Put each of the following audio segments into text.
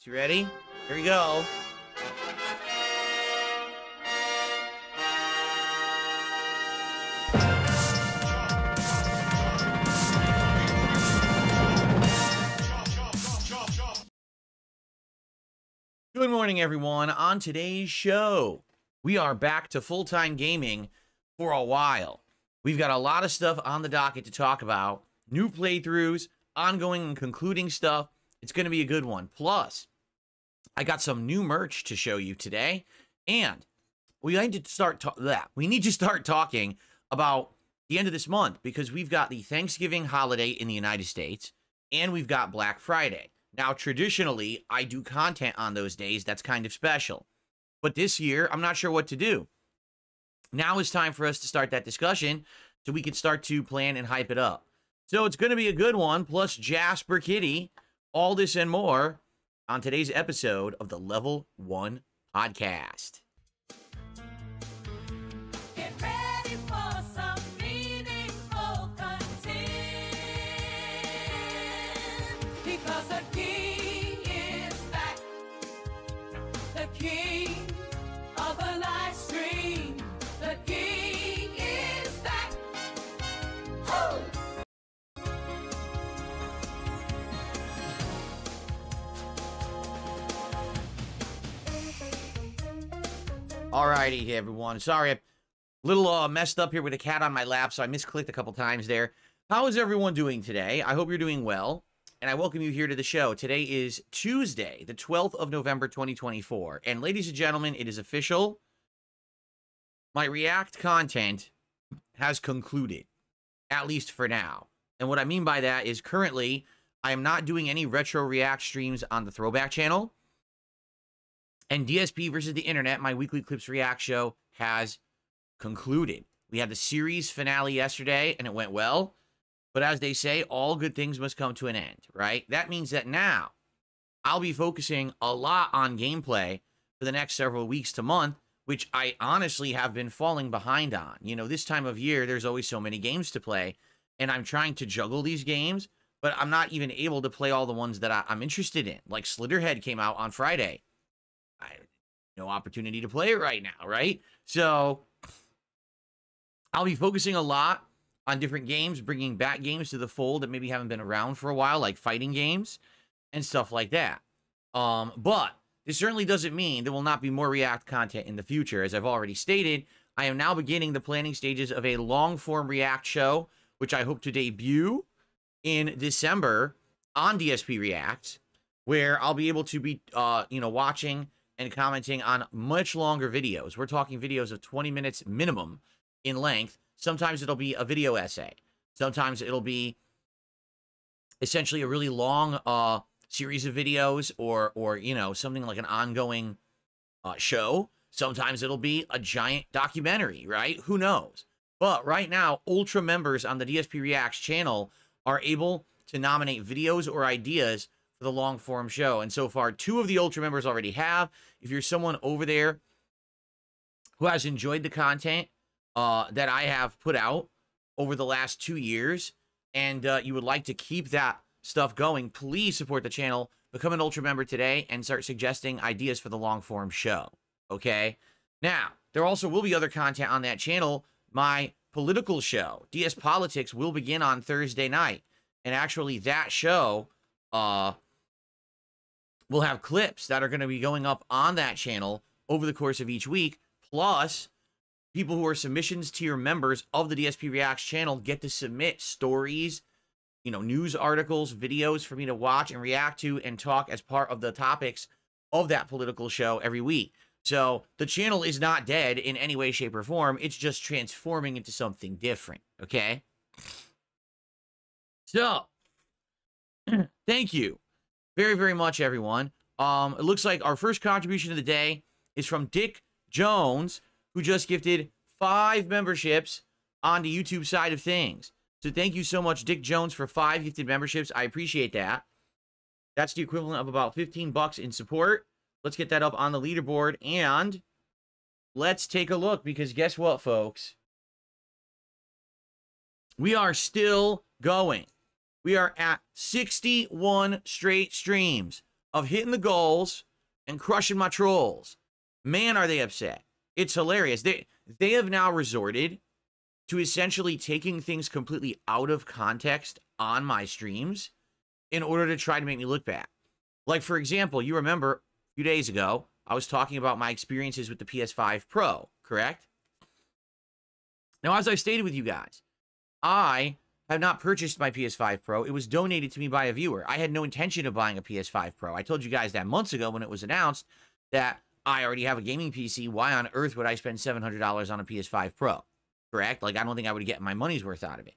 You ready? Here we go. Good morning, everyone. On today's show, we are back to full-time gaming for a while. We've got a lot of stuff on the docket to talk about. New playthroughs, ongoing and concluding stuff. It's going to be a good one. Plus, I got some new merch to show you today, and we need to start talking about the end of this month because we've got the Thanksgiving holiday in the United States, and we've got Black Friday. Now, traditionally, I do content on those days. That's kind of special. But this year, I'm not sure what to do. Now is time for us to start that discussion so we can start to plan and hype it up. So it's going to be a good one, plus Jasper Kitty, all this and more on today's episode of the Level 1 Podcast. Get ready for some meaningful content, because the king is back, the king of the live stream, the king is back. Woo! Alrighty, everyone. Sorry, I'm a little messed up here with a cat on my lap, so I misclicked a couple times there. How is everyone doing today? I hope you're doing well, and I welcome you here to the show. Today is Tuesday, the 12th of November, 2024. And ladies and gentlemen, it is official. My React content has concluded, at least for now. And what I mean by that is currently, I am not doing any retro React streams on the Throwback channel. And DSP versus the Internet, my weekly Clips React show, has concluded. We had the series finale yesterday, and it went well. But as they say, all good things must come to an end, right? That means that now I'll be focusing a lot on gameplay for the next several weeks to month, which I honestly have been falling behind on. You know, this time of year, there's always so many games to play, and I'm trying to juggle these games, but I'm not even able to play all the ones that I'm interested in. Like Slitherhead came out on Friday. I have no opportunity to play it right now, right? So I'll be focusing a lot on different games, bringing back games to the fold that maybe haven't been around for a while, like fighting games and stuff like that. But this certainly doesn't mean there will not be more React content in the future. As I've already stated, I am now beginning the planning stages of a long-form React show, which I hope to debut in December on DSP React, where I'll be able to be, watching and commenting on much longer videos. We're talking videos of 20 minutes minimum in length. Sometimes it'll be a video essay. Sometimes it'll be essentially a really long series of videos or something like an ongoing show. Sometimes it'll be a giant documentary, right? Who knows? But right now, Ultra members on the DSP Reacts channel are able to nominate videos or ideas for the long form show. And so far, 2 of the Ultra members already have. If you're someone over there who has enjoyed the content that I have put out over the last 2 years, and you would like to keep that stuff going, please support the channel, become an Ultra member today, and start suggesting ideas for the long form show. Okay? Now, there also will be other content on that channel. My political show, DS Politics, will begin on Thursday night. And actually, that show we'll have clips that are going to be going up on that channel over the course of each week. Plus, people who are submissions tier members of the DSP Reacts channel get to submit stories, news articles, videos for me to watch and react to and talk as part of the topics of that political show every week. So the channel is not dead in any way, shape, or form. It's just transforming into something different, okay? So, thank you very, very much, everyone. It looks like our first contribution of the day is from Dick Jones, who just gifted 5 memberships on the YouTube side of things. So thank you so much, Dick Jones, for 5 gifted memberships. I appreciate that. That's the equivalent of about 15 bucks in support. Let's get that up on the leaderboard, and let's take a look, because guess what, folks? We are still going. We are at 61 straight streams of hitting the goals and crushing my trolls. Man, are they upset. It's hilarious. They have now resorted to essentially taking things completely out of context on my streams in order to try to make me look bad. Like, for example, you remember a few days ago, I was talking about my experiences with the PS5 Pro, correct? Now, as I stated with you guys, I have not purchased my PS5 Pro. It was donated to me by a viewer. I had no intention of buying a PS5 Pro. I told you guys that months ago when it was announced that I already have a gaming PC. Why on earth would I spend $700 on a PS5 Pro? Correct? Like, I don't think I would get my money's worth out of it.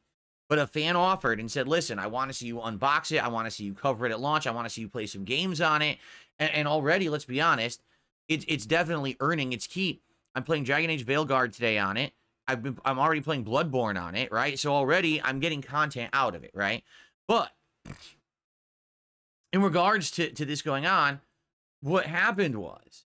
But a fan offered and said, listen, I want to see you unbox it. I want to see you cover it at launch. I want to see you play some games on it. And already, let's be honest, it's definitely earning its keep. I'm playing Dragon Age Veilguard today on it. I'm already playing Bloodborne on it, right? So already I'm getting content out of it, right? But in regards to this going on, what happened was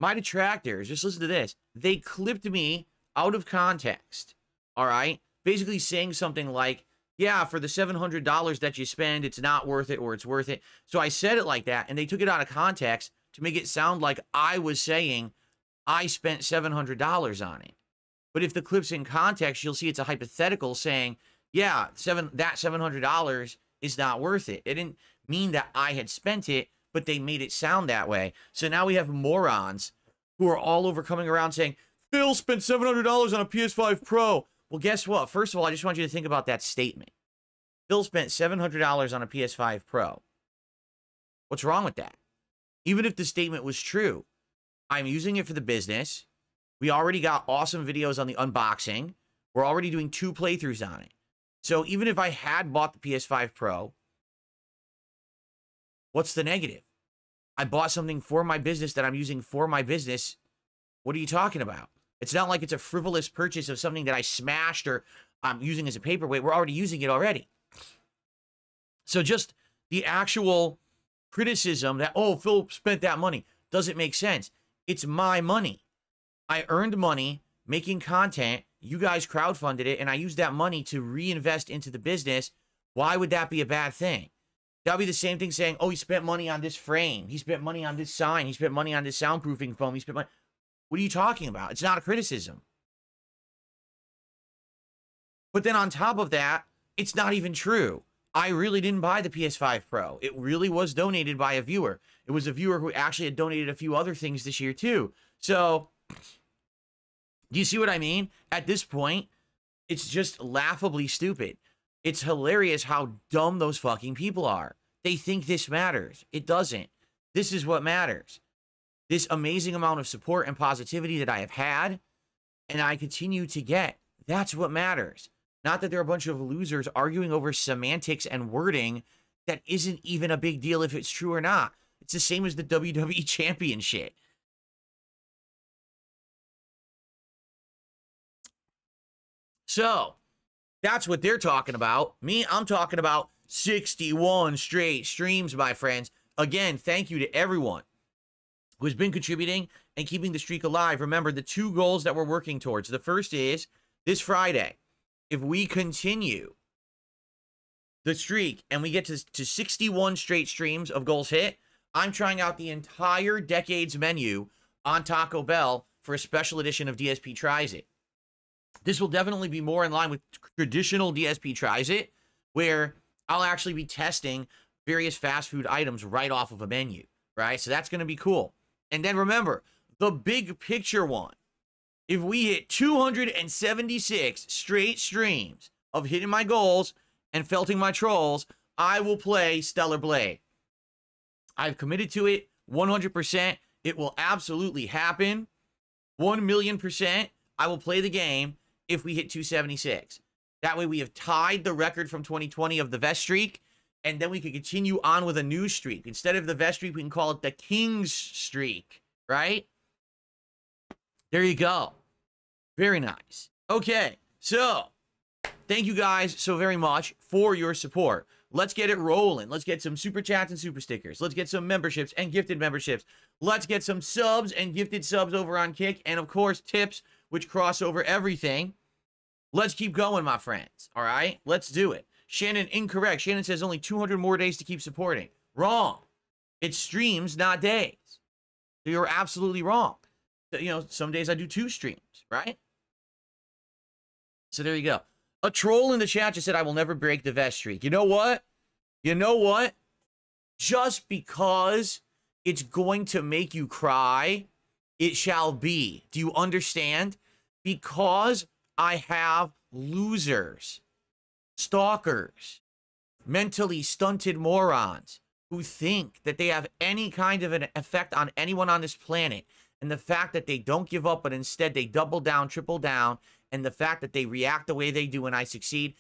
my detractors, just listen to this, they clipped me out of context, all right? Basically saying something like, yeah, for the $700 that you spend, it's not worth it or it's worth it. So I said it like that, and they took it out of context to make it sound like I was saying I spent $700 on it. But if the clip's in context, you'll see it's a hypothetical saying, yeah, that $700 is not worth it. It didn't mean that I had spent it, but they made it sound that way. So now we have morons who are all over coming around saying, Phil spent $700 on a PS5 Pro. Well, guess what? First of all, I just want you to think about that statement. Phil spent $700 on a PS5 Pro. What's wrong with that? Even if the statement was true, I'm using it for the business. We already got awesome videos on the unboxing. We're already doing 2 playthroughs on it. So even if I had bought the PS5 Pro, what's the negative? I bought something for my business that I'm using for my business. What are you talking about? It's not like it's a frivolous purchase of something that I smashed or I'm using as a paperweight. We're already using it already. So just the actual criticism that, oh, Phil spent that money, doesn't make sense. It's my money. I earned money making content. You guys crowdfunded it, and I used that money to reinvest into the business. Why would that be a bad thing? That would be the same thing saying, oh, he spent money on this frame. He spent money on this sign. He spent money on this soundproofing foam. He spent money. What are you talking about? It's not a criticism. But then on top of that, it's not even true. I really didn't buy the PS5 Pro. It really was donated by a viewer. It was a viewer who actually had donated a few other things this year too. So, do you see what I mean? At this point, it's just laughably stupid. It's hilarious how dumb those fucking people are. They think this matters. It doesn't. This is what matters. This amazing amount of support and positivity that I have had, and I continue to get. That's what matters. Not that they're a bunch of losers arguing over semantics and wording that isn't even a big deal if it's true or not. It's the same as the WWE champion shit. So, that's what they're talking about. Me, I'm talking about 61 straight streams, my friends. Again, thank you to everyone who's been contributing and keeping the streak alive. Remember, the 2 goals that we're working towards. The first is this Friday. If we continue the streak and we get to 61 straight streams of goals hit, I'm trying out the entire Decades menu on Taco Bell for a special edition of DSP Tries It. This will definitely be more in line with traditional DSP Tries It, where I'll actually be testing various fast food items right off of a menu, right? So that's going to be cool. And then remember, the big picture one. If we hit 276 straight streams of hitting my goals and felting my trolls, I will play Stellar Blade. I've committed to it 100%. It will absolutely happen. 1,000,000%. I will play the game if we hit 276. That way we have tied the record from 2020 of the vest streak, and then we can continue on with a new streak. Instead of the vest streak, we can call it the King's streak, right? There you go. Very nice. Okay, so thank you guys so very much for your support. Let's get it rolling. Let's get some super chats and super stickers. Let's get some memberships and gifted memberships. Let's get some subs and gifted subs over on Kick. And of course, tips, which cross over everything. Let's keep going, my friends. All right, let's do it. Shannon, incorrect. Shannon says only 200 more days to keep supporting. Wrong. It's streams, not days. So you're absolutely wrong. You know, some days I do 2 streams, right? So there you go. A troll in the chat just said, I will never break the vest streak. You know what? You know what? Just because it's going to make you cry, it shall be. Do you understand? Because I have losers, stalkers, mentally stunted morons who think that they have any kind of an effect on anyone on this planet. And the fact that they don't give up, but instead they double down, triple down, and the fact that they react the way they do when I succeed,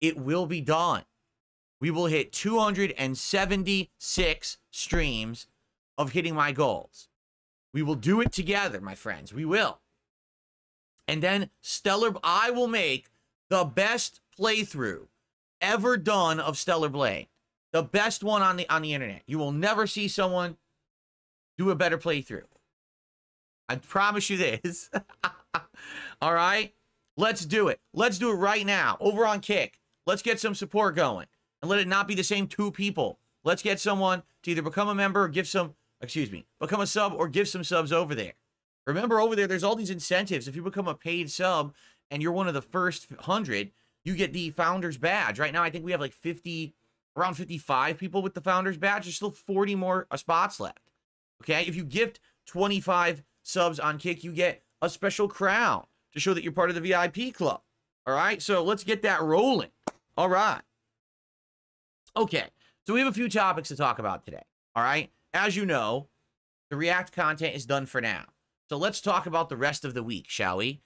it will be done. We will hit 276 streams of hitting my goals. We will do it together, my friends. We will. And then Stellar, I will make the best playthrough ever done of Stellar Blade. The best one on the internet. You will never see someone do a better playthrough. I promise you this. All right? Let's do it. Let's do it right now. Over on Kick. Let's get some support going. And let it not be the same 2 people. Let's get someone to either become a member or give some, become a sub or give some subs over there. Remember, over there, there's all these incentives. If you become a paid sub and you're one of the first 100, you get the Founders Badge. Right now, I think we have like around 55 people with the Founders Badge. There's still 40 more spots left. Okay? If you gift 25 subs on Kick, you get a special crown to show that you're part of the VIP club. All right? So let's get that rolling. All right. Okay. So we have a few topics to talk about today. All right? As you know, the React content is done for now. So let's talk about the rest of the week, shall we?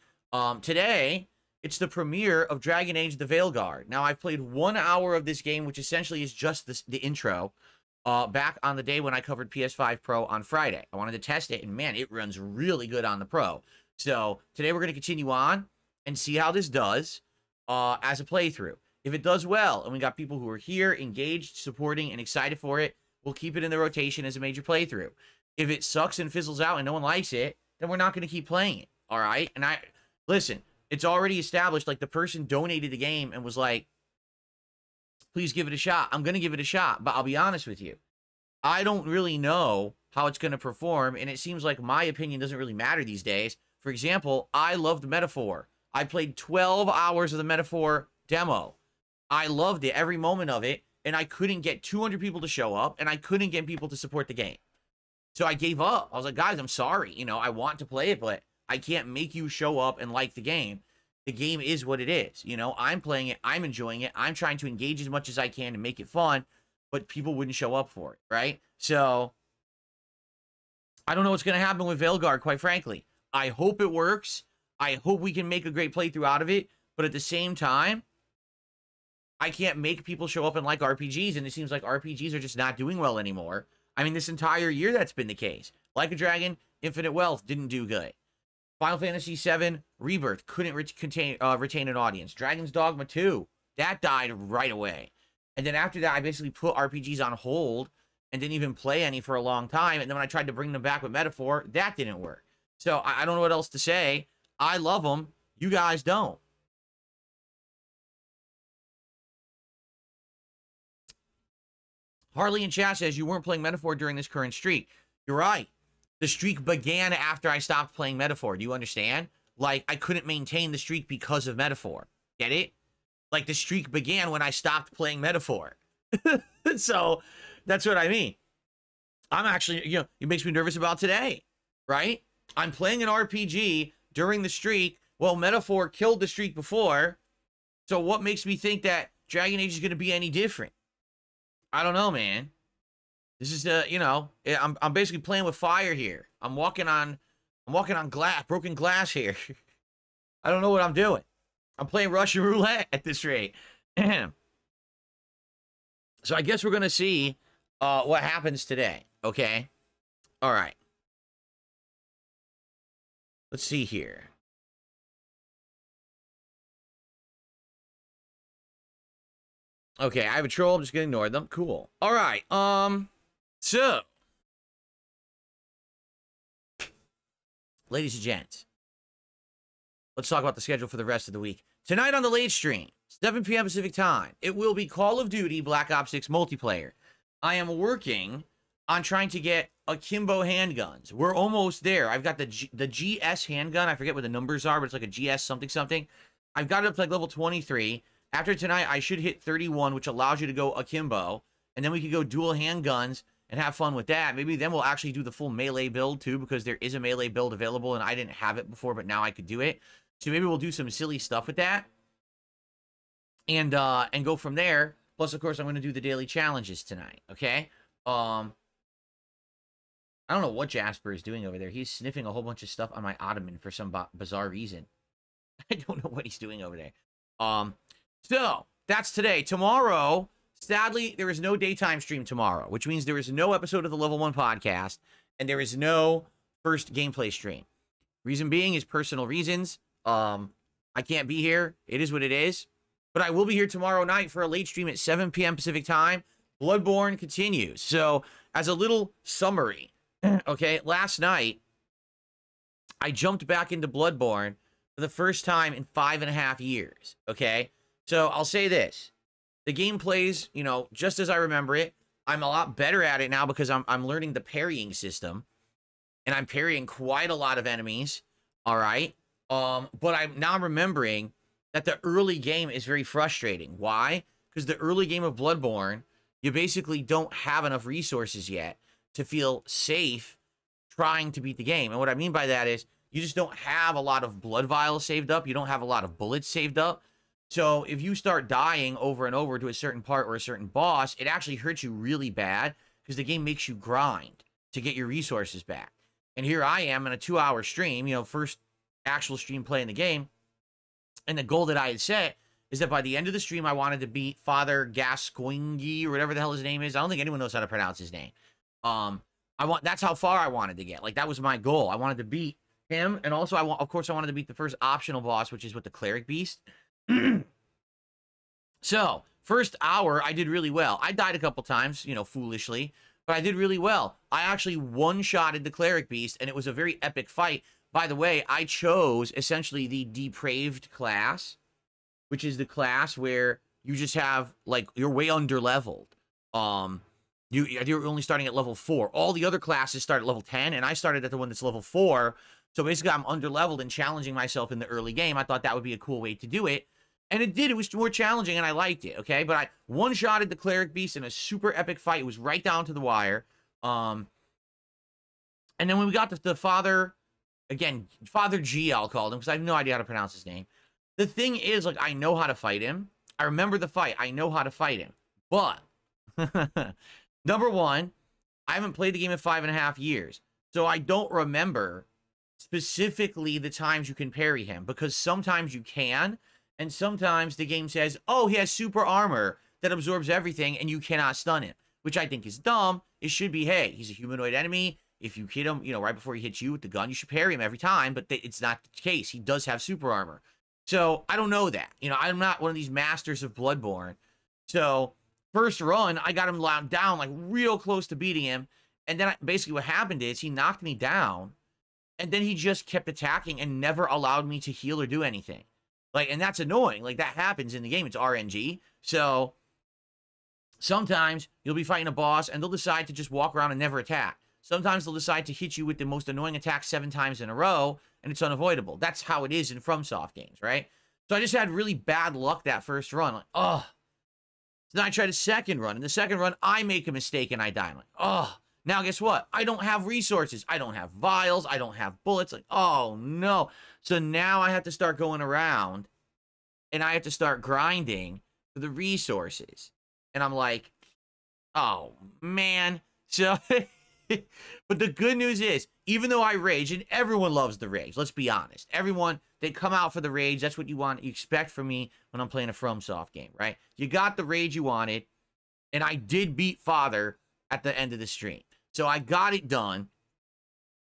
Today, it's the premiere of Dragon Age the Veilguard. Now, I've played 1 hour of this game, which essentially is just the intro, back on the day when I covered PS5 Pro on Friday. I wanted to test it, and man, it runs really good on the Pro. So today we're going to continue on and see how this does as a playthrough. If it does well, and we got people who are here, engaged, supporting, and excited for it, we'll keep it in the rotation as a major playthrough. If it sucks and fizzles out and no one likes it, then we're not going to keep playing it, all right? And listen, it's already established, like, the person donated the game and was like, please give it a shot. I'm going to give it a shot, but I'll be honest with you. I don't really know how it's going to perform, and it seems like my opinion doesn't really matter these days. For example, I loved Metaphor. I played 12 hours of the Metaphor demo. I loved it, every moment of it, and I couldn't get 200 people to show up, and I couldn't get people to support the game. So I gave up. I was like, guys, I'm sorry. You know, I want to play it, but I can't make you show up and like the game. The game is what it is. You know, I'm playing it. I'm enjoying it. I'm trying to engage as much as I can to make it fun, but people wouldn't show up for it, right? So I don't know what's going to happen with Veilguard, quite frankly. I hope it works. I hope we can make a great playthrough out of it, but at the same time, I can't make people show up and like RPGs, and it seems like RPGs are just not doing well anymore. I mean, this entire year that's been the case. Like a Dragon, Infinite Wealth didn't do good. Final Fantasy VII Rebirth couldn't retain an audience. Dragon's Dogma 2, that died right away. And then after that, I basically put RPGs on hold and didn't even play any for a long time. And then when I tried to bring them back with Metaphor, that didn't work. So I don't know what else to say. I love them. You guys don't. Harley in chat says, you weren't playing Metaphor during this current streak. You're right. The streak began after I stopped playing Metaphor. Do you understand? Like, I couldn't maintain the streak because of Metaphor. Get it? Like, the streak began when I stopped playing Metaphor. So, that's what I mean. I'm actually, you know, it makes me nervous about today, right? I'm playing an RPG during the streak. Well, Metaphor killed the streak before. So, what makes me think that Dragon Age is going to be any different? I don't know, man. This is you know, I'm basically playing with fire here. I'm walking on glass, broken glass here. I don't know what I'm doing. I'm playing Russian roulette at this rate. So I guess we're gonna see what happens today. Okay. All right. Let's see here. Okay, I have a troll. I'm just gonna ignore them. Cool. All right. So, ladies and gents, let's talk about the schedule for the rest of the week. Tonight on the late stream, 7 p.m. Pacific time, it will be Call of Duty Black Ops 6 multiplayer. I am working on trying to get akimbo handguns. We're almost there. I've got the GS handgun. I forget what the numbers are, but it's like a GS something something. I've got it up to like level 23. After tonight, I should hit 31, which allows you to go akimbo. And then we could go dual handguns and have fun with that. Maybe then we'll actually do the full melee build too, because there is a melee build available and I didn't have it before, but now I could do it. So maybe we'll do some silly stuff with that. And go from there. Plus, of course, I'm going to do the daily challenges tonight, okay? I don't know what Jasper is doing over there. He's sniffing a whole bunch of stuff on my ottoman for some bizarre reason. I don't know what he's doing over there. So, that's today. Tomorrow, sadly, there is no daytime stream tomorrow, which means there is no episode of the Level 1 podcast, and there is no first gameplay stream. Reason being is personal reasons. I can't be here. It is what it is. But I will be here tomorrow night for a late stream at 7 p.m. Pacific time. Bloodborne continues. So, as a little summary, okay, last night, I jumped back into Bloodborne for the first time in 5.5 years, okay? So, I'll say this. The game plays, you know, just as I remember it. I'm a lot better at it now because I'm learning the parrying system. And I'm parrying quite a lot of enemies, all right? But I'm now remembering that the early game is very frustrating. Why? Because the early game of Bloodborne, you basically don't have enough resources yet to feel safe trying to beat the game. And what I mean by that is you just don't have a lot of blood vials saved up. You don't have a lot of bullets saved up. So if you start dying over and over to a certain part or a certain boss, it actually hurts you really bad because the game makes you grind to get your resources back. And here I am in a 2-hour stream, you know, first actual stream playing the game. And the goal that I had set is that by the end of the stream, I wanted to beat Father Gascoigne or whatever the hell his name is. I don't think anyone knows how to pronounce his name. That's how far I wanted to get. Like, that was my goal. I wanted to beat him. And also, of course, I wanted to beat the first optional boss, which is with the Cleric Beast. So, first hour, I did really well. I died a couple times, you know, foolishly. But I did really well. I actually one-shotted the Cleric Beast, and it was a very epic fight. By the way, I chose essentially the Depraved class, which is the class where you just have, like, you're way under-leveled. You're only starting at level 4. All the other classes start at level 10, and I started at the one that's level 4. So basically, I'm under-leveled and challenging myself in the early game. I thought that would be a cool way to do it. And it did. It was more challenging, and I liked it, okay? But I one-shotted the Cleric Beast in a super epic fight. It was right down to the wire. And then when we got to the Father... Again, Father G, I'll call him, because I have no idea how to pronounce his name. The thing is, like, I know how to fight him. I remember the fight. I know how to fight him. But, number one, I haven't played the game in 5.5 years. So I don't remember specifically the times you can parry him. Because sometimes you can, and sometimes the game says, oh, he has super armor that absorbs everything, and you cannot stun him. Which I think is dumb. It should be, hey, he's a humanoid enemy. If you hit him, you know, right before he hits you with the gun, you should parry him every time, but it's not the case. He does have super armor. So, I don't know that. You know, I'm not one of these masters of Bloodborne. So, first run, I got him down, like, real close to beating him, and then basically what happened is he knocked me down, and then he just kept attacking and never allowed me to heal or do anything. Like, and that's annoying. Like, that happens in the game. It's RNG. So, sometimes you'll be fighting a boss, and they'll decide to just walk around and never attack. Sometimes they'll decide to hit you with the most annoying attack 7 times in a row, and it's unavoidable. That's how it is in FromSoft games, right? So I just had really bad luck that first run. Like, oh. So then I tried a second run. In the second run, I make a mistake and I die. I'm like, oh. Now guess what? I don't have resources. I don't have vials. I don't have bullets. Like, oh, no. So now I have to start going around, and I have to start grinding for the resources. And I'm like, oh, man. So... But the good news is, even though I rage, and everyone loves the rage, let's be honest. Everyone, they come out for the rage. That's what you want. You expect from me when I'm playing a FromSoft game, right? You got the rage you wanted, and I did beat Father at the end of the stream. So I got it done.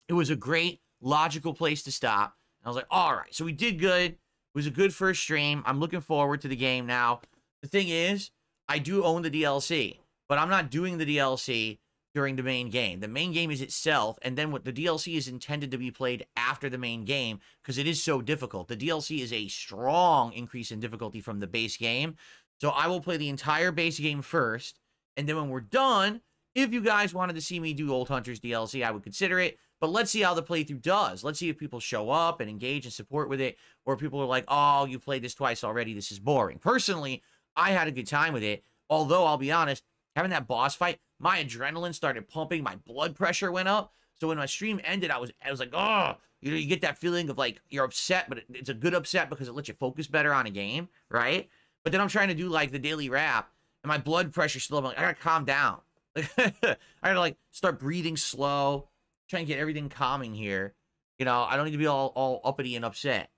It was a great, logical place to stop. I was like, all right, so we did good. It was a good first stream. I'm looking forward to the game now. The thing is, I do own the DLC, but I'm not doing the DLC during the main game. The main game is itself, and then what the DLC is intended to be played after the main game, because it is so difficult. The DLC is a strong increase in difficulty from the base game, so I will play the entire base game first, and then when we're done, If you guys wanted to see me do Old Hunters DLC, I would consider it. But let's see how the playthrough does. Let's see if people show up and engage and support with it, or people are like, oh, you played this twice already, this is boring. Personally, I had a good time with it, although I'll be honest, having that boss fight, my adrenaline started pumping, my blood pressure went up. So when my stream ended, I was like, oh, you know, you get that feeling of like you're upset, but it's a good upset because it lets you focus better on a game, right? But then I'm trying to do like the daily wrap, and my blood pressure's still up. I'm like, I gotta calm down. I gotta like start breathing slow, try and get everything calming here. You know, I don't need to be all uppity and upset.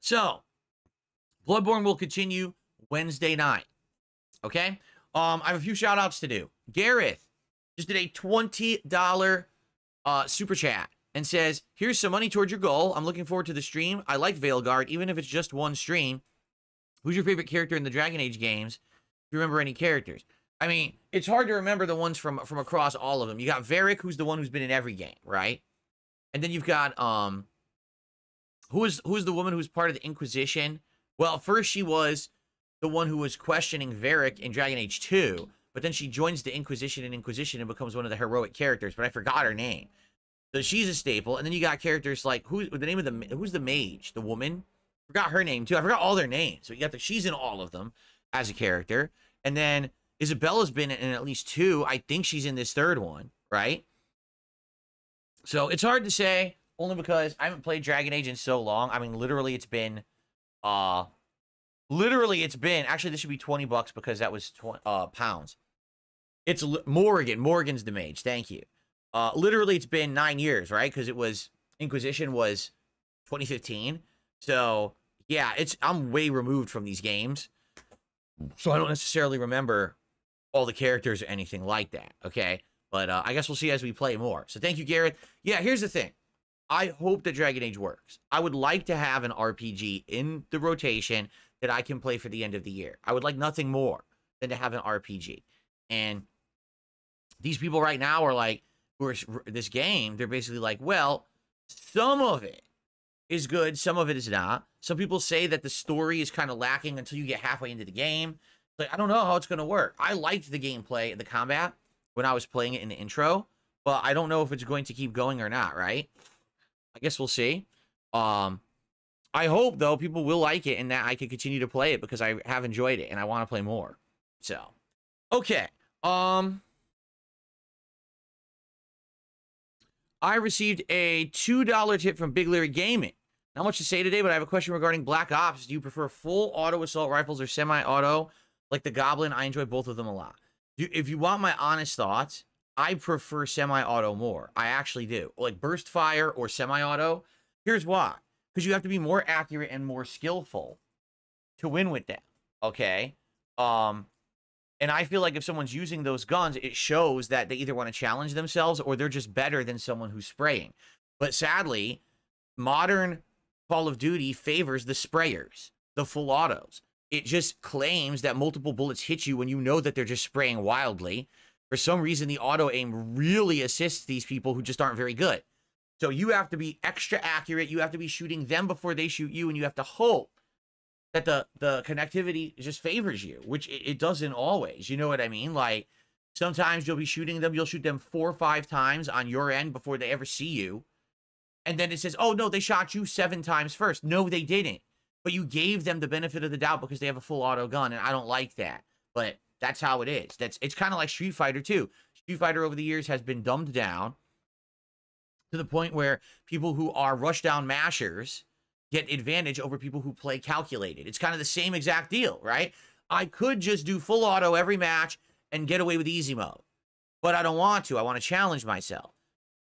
So, Bloodborne will continue Wednesday night. Okay? I have a few shout outs to do. Gareth just did a $20 super chat and says, here's some money towards your goal. I'm looking forward to the stream. I like Veilguard, even if it's just one stream. Who's your favorite character in the Dragon Age games? Do you remember any characters? I mean, it's hard to remember the ones from across all of them. You got Varric, who's the one who's been in every game, right? And then you've got who is the woman who's part of the Inquisition? Well, first she was the one who was questioning Varric in Dragon Age 2, but then she joins the Inquisition and becomes one of the heroic characters, but I forgot her name. So she's a staple. And then you got characters like who's the mage? The woman? Forgot her name too. I forgot all their names. So you got she's in all of them as a character. And then Isabella's been in at least 2. I think she's in this 3rd one, right? So it's hard to say, only because I haven't played Dragon Age in so long. I mean, literally it's been actually this should be $20 because that was pounds. It's Morrigan. Morrigan's the mage. Thank you. Literally it's been 9 years, right? Because it was Inquisition was 2015. So yeah, I'm way removed from these games, so I don't necessarily remember all the characters or anything like that. Okay, but I guess we'll see as we play more. So thank you, Garrett. Yeah, here's the thing. I hope that Dragon Age works. I would like to have an RPG in the rotation that I can play for the end of the year. I would like nothing more than to have an RPG. And these people right now are like, who are this game, they're basically like, well, some of it is good, some of it is not. Some people say that the story is kind of lacking until you get halfway into the game. Like, I don't know how it's going to work. I liked the gameplay, the combat, when I was playing it in the intro, but I don't know if it's going to keep going or not, right? I guess we'll see. I hope, though, people will like it and that I can continue to play it because I have enjoyed it and I want to play more. So, okay. I received a $2 tip from Big Larry Gaming. Not much to say today, but I have a question regarding Black Ops. Do you prefer full auto assault rifles or semi-auto like the Goblin? I enjoy both of them a lot. If you want my honest thoughts, I prefer semi-auto more. I actually do. Like burst fire or semi-auto. Here's why. Because you have to be more accurate and more skillful to win with them. Okay? And I feel like if someone's using those guns, it shows that they either want to challenge themselves or they're just better than someone who's spraying. But sadly, modern Call of Duty favors the sprayers, the full autos. It just claims that multiple bullets hit you when you know that they're just spraying wildly. For some reason, the auto aim really assists these people who just aren't very good. So you have to be extra accurate. You have to be shooting them before they shoot you, and you have to hope that the connectivity just favors you, which it doesn't always. You know what I mean? Like, sometimes you'll be shooting them. You'll shoot them 4 or 5 times on your end before they ever see you. And then it says, oh, no, they shot you 7 times first. No, they didn't. But you gave them the benefit of the doubt because they have a full auto gun, and I don't like that. But that's how it is. It's kind of like Street Fighter, too. Street Fighter over the years has been dumbed down to the point where people who are rushdown mashers get advantage over people who play calculated. It's kind of the same exact deal, right? I could just do full auto every match and get away with easy mode. But I don't want to. I want to challenge myself.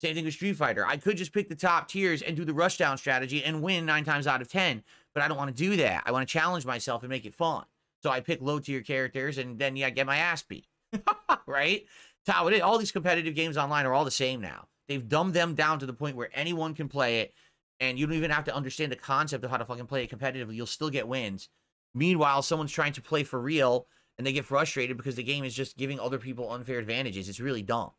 Same thing with Street Fighter. I could just pick the top tiers and do the rushdown strategy and win 9 times out of 10. But I don't want to do that. I want to challenge myself and make it fun. So I pick low tier characters and then, yeah, get my ass beat. Right? That's how it is. All these competitive games online are all the same now. They've dumbed them down to the point where anyone can play it. And you don't even have to understand the concept of how to fucking play it competitively. You'll still get wins. Meanwhile, someone's trying to play for real, and they get frustrated because the game is just giving other people unfair advantages. It's really dumb.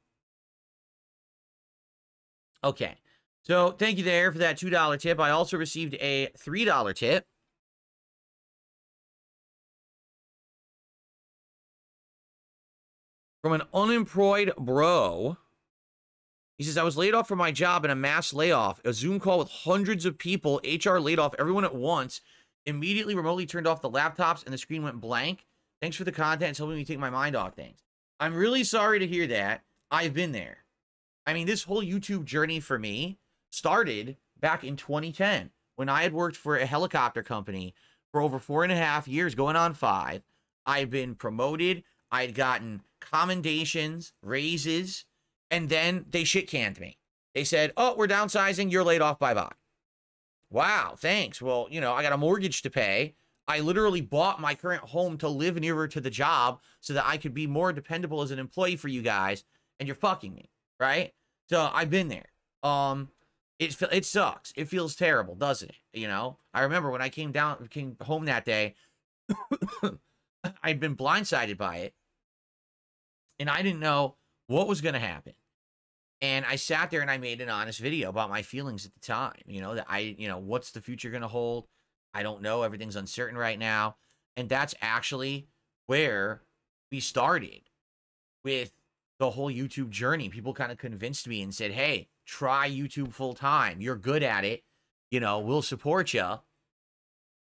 Okay. So, thank you there for that $2 tip. I also received a $3 tip. From an unemployed bro. He says, I was laid off from my job in a mass layoff. A Zoom call with hundreds of people. HR laid off everyone at once. Immediately remotely turned off the laptops and the screen went blank. Thanks for the content. It's helping me take my mind off things. I'm really sorry to hear that. I've been there. I mean, this whole YouTube journey for me started back in 2010 when I had worked for a helicopter company for over 4.5 years, going on 5. I've been promoted. I'd gotten commendations, raises, and then they shit canned me. They said, oh, we're downsizing. You're laid off. Bye-bye. Wow, thanks. Well, you know, I got a mortgage to pay. I literally bought my current home to live nearer to the job so that I could be more dependable as an employee for you guys, and you're fucking me, right? So I've been there. It sucks. It feels terrible, doesn't it? You know, I remember when I came home that day, I'd been blindsided by it, and I didn't know what was going to happen. And I sat there and I made an honest video about my feelings at the time. You know, that what's the future going to hold? I don't know. Everything's uncertain right now. And that's actually where we started with the whole YouTube journey. People kind of convinced me and said, hey, try YouTube full time. You're good at it. You know, we'll support you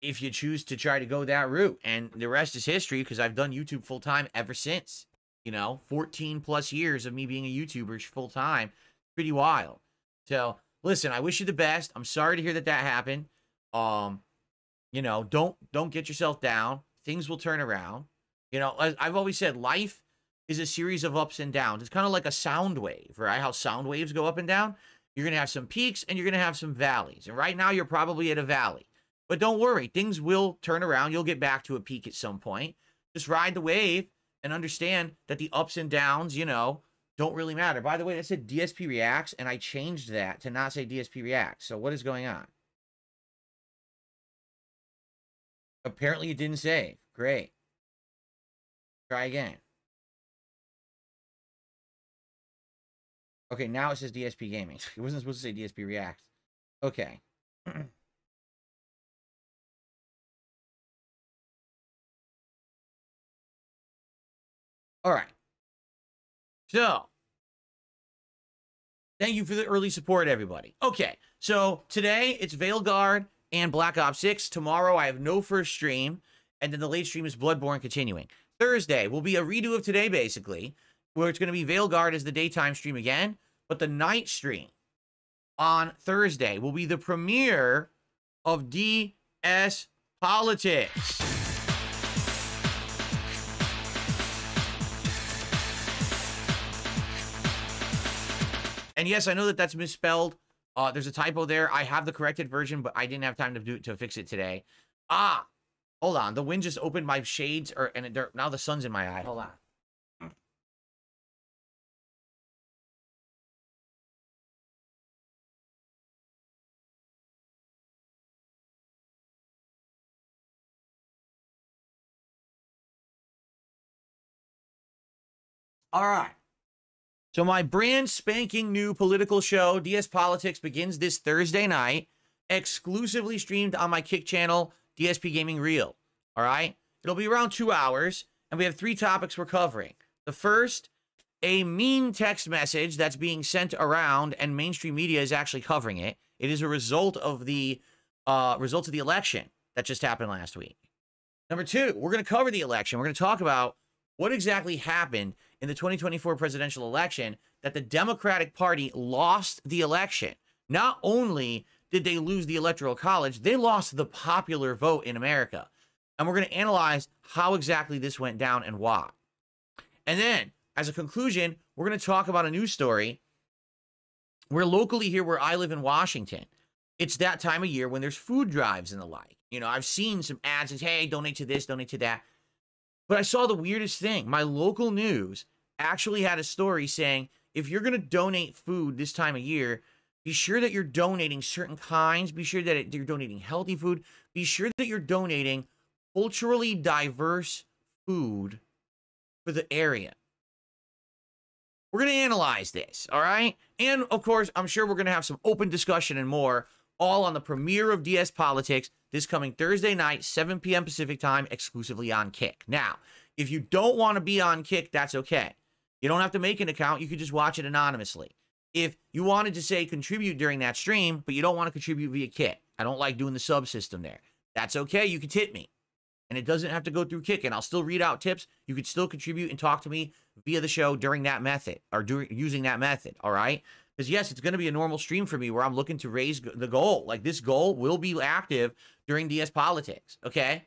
if you choose to try to go that route. And the rest is history because I've done YouTube full time ever since. You know, 14 plus years of me being a YouTuber full time. Pretty wild. So listen, I wish you the best. I'm sorry to hear that happened. You know, don't get yourself down. Things will turn around. You know, as I've always said, life is a series of ups and downs. It's kind of like a sound wave, right? How sound waves go up and down. You're going to have some peaks and you're going to have some valleys. And right now you're probably at a valley. But don't worry, things will turn around. You'll get back to a peak at some point. Just ride the wave and understand that the ups and downs, you know, don't really matter. By the way, that said DSP Reacts, and I changed that to not say DSP Reacts. So what is going on? Apparently it didn't save. Great. Try again. Okay, now it says DSPGaming. It wasn't supposed to say DSP Reacts. Okay. All right. So, thank you for the early support, everybody. Okay, so today it's Veilguard and Black Ops 6. Tomorrow I have no first stream, and then the late stream is Bloodborne continuing. Thursday will be a redo of today, basically, where it's going to be Veilguard as the daytime stream again, but the night stream on Thursday will be the premiere of DS Politics. And yes, I know that that's misspelled. There's a typo there. I have the corrected version, but I didn't have time to fix it today. Hold on. The wind just opened my shades, and now the sun's in my eye. Hold on. All right. So my brand spanking new political show, DS Politics, begins this Thursday night, exclusively streamed on my Kick channel, DSPGaming Reel. All right? It'll be around 2 hours, and we have 3 topics we're covering. The first, a mean text message that's being sent around, and mainstream media is actually covering it. It is a result of the election that just happened last week. Number 2, we're going to cover the election. We're going to talk about what exactly happened in the 2024 presidential election that the Democratic Party lost the election. Not only did they lose the Electoral College, they lost the popular vote in America. And we're going to analyze how exactly this went down and why. And then, as a conclusion, we're going to talk about a news story where locally here where I live in Washington, it's that time of year when there's food drives and the like. You know, I've seen some ads that say, hey, donate to this, donate to that. But I saw the weirdest thing. My local news actually had a story saying, if you're going to donate food this time of year, be sure that you're donating certain kinds. Be sure that you're donating healthy food. Be sure that you're donating culturally diverse food for the area. We're going to analyze this, all right? And, of course, I'm sure we're going to have some open discussion and more, all on the premiere of DS Politics this coming Thursday night, 7 p.m. Pacific time, exclusively on Kick. Now, if you don't want to be on Kick, that's okay. You don't have to make an account. You could just watch it anonymously. If you wanted to say contribute during that stream, but you don't want to contribute via Kick, I don't like doing the sub system there. That's okay. You can tip me. And it doesn't have to go through Kick, and I'll still read out tips. You could still contribute and talk to me via the show during that method, or using that method, all right? Because, yes, it's going to be a normal stream for me where I'm looking to raise the goal. Like, this goal will be active during DS Politics, okay?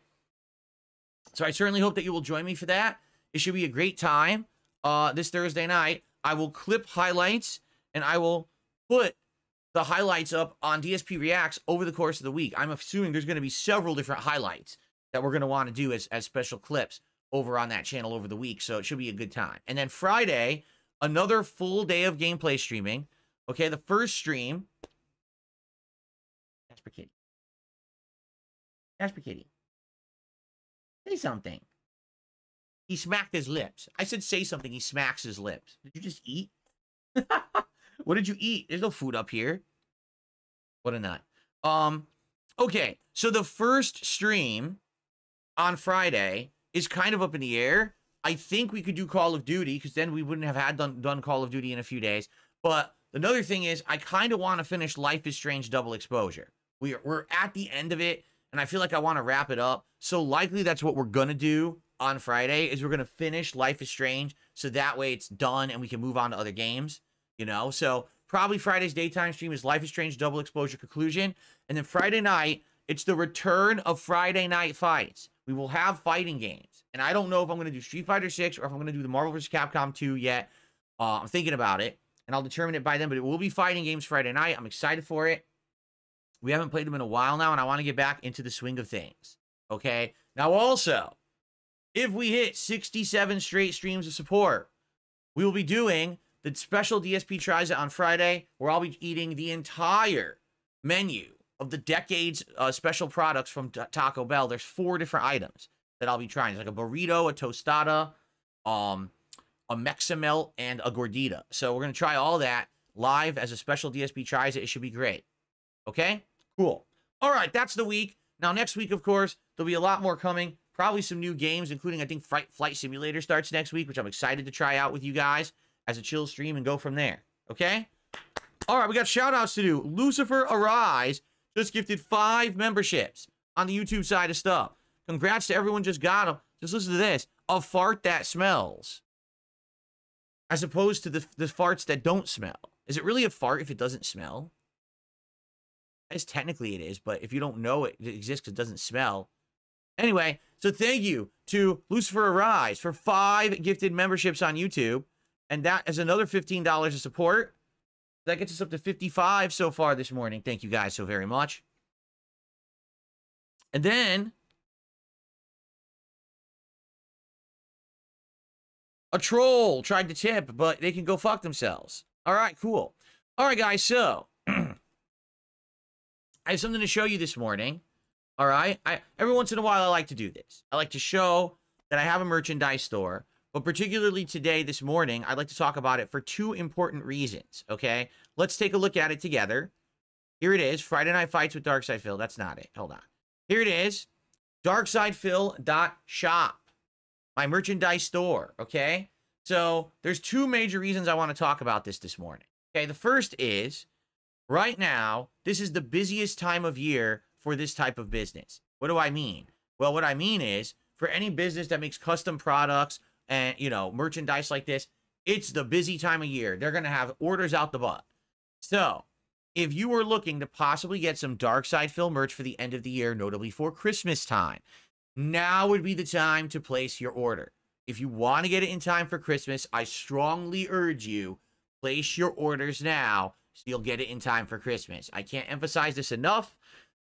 So I certainly hope that you will join me for that. It should be a great time this Thursday night. I will clip highlights, and I will put the highlights up on DSP Reacts over the course of the week. I'm assuming there's going to be several different highlights that we're going to want to do as special clips over on that channel over the week. So it should be a good time. And then Friday, another full day of gameplay streaming. Okay, the first stream. Jasper Kitty. Jasper Kitty. Say something. He smacked his lips. I said say something. He smacks his lips. Did you just eat? What did you eat? There's no food up here. What a nut. Okay, so the first stream on Friday is kind of up in the air. I think we could do Call of Duty, because then we wouldn't have had done Call of Duty in a few days. But another thing is, I kind of want to finish Life is Strange Double Exposure. We're at the end of it, and I feel like I want to wrap it up. So likely that's what we're going to do on Friday, is we're going to finish Life is Strange, so that way it's done and we can move on to other games, you know? So probably Friday's daytime stream is Life is Strange Double Exposure Conclusion. And then Friday night, it's the return of Friday Night Fights. We will have fighting games. And I don't know if I'm going to do Street Fighter 6 or if I'm going to do the Marvel vs. Capcom 2 yet. I'm thinking about it, and I'll determine it by then. But it will be fighting games Friday night. I'm excited for it. We haven't played them in a while now, and I want to get back into the swing of things. Okay? Now, also, if we hit 67 straight streams of support, we will be doing the special DSP Tries It on Friday, where I'll be eating the entire menu of the decades special products from Taco Bell. There's 4 different items that I'll be trying. It's like a burrito, a tostada, a Mexamel, and a gordita. So we're going to try all that live as a special DSP Tries It. It should be great. Okay? Cool. All right, that's the week. Now, next week, of course, there'll be a lot more coming. Probably some new games, including, I think, Flight Simulator starts next week, which I'm excited to try out with you guys as a chill stream and go from there. Okay? All right, we got shout-outs to do. Lucifer Arise just gifted 5 memberships on the YouTube side of stuff. Congrats to everyone just got them. Just listen to this. A fart that smells. As opposed to the farts that don't smell. Is it really a fart if it doesn't smell? As technically it is, but if you don't know it exists because it doesn't smell. Anyway, so thank you to Lucifer Arise for 5 gifted memberships on YouTube. And that is another $15 of support. That gets us up to 55 so far this morning. Thank you guys so very much. And then a troll tried to tip, but they can go fuck themselves. All right, cool. All right, guys, so I have something to show you this morning. All right? Every once in a while, I like to do this. I like to show that I have a merchandise store. But particularly today, this morning, I'd like to talk about it for 2 important reasons, okay? Let's take a look at it together. Here it is, Friday Night Fights with Darkside Phil. That's not it. Hold on. Here it is, darksidephil.shop, my merchandise store, okay? So there's 2 major reasons I want to talk about this morning. Okay, the first is, right now, this is the busiest time of year for this type of business. What do I mean? Well, what I mean is, for any business that makes custom products, and, you know, merchandise like this, it's the busy time of year. They're going to have orders out the butt. So, if you were looking to possibly get some Darkside Phil merch for the end of the year, notably for Christmas time, now would be the time to place your order. If you want to get it in time for Christmas, I strongly urge you, place your orders now so you'll get it in time for Christmas. I can't emphasize this enough.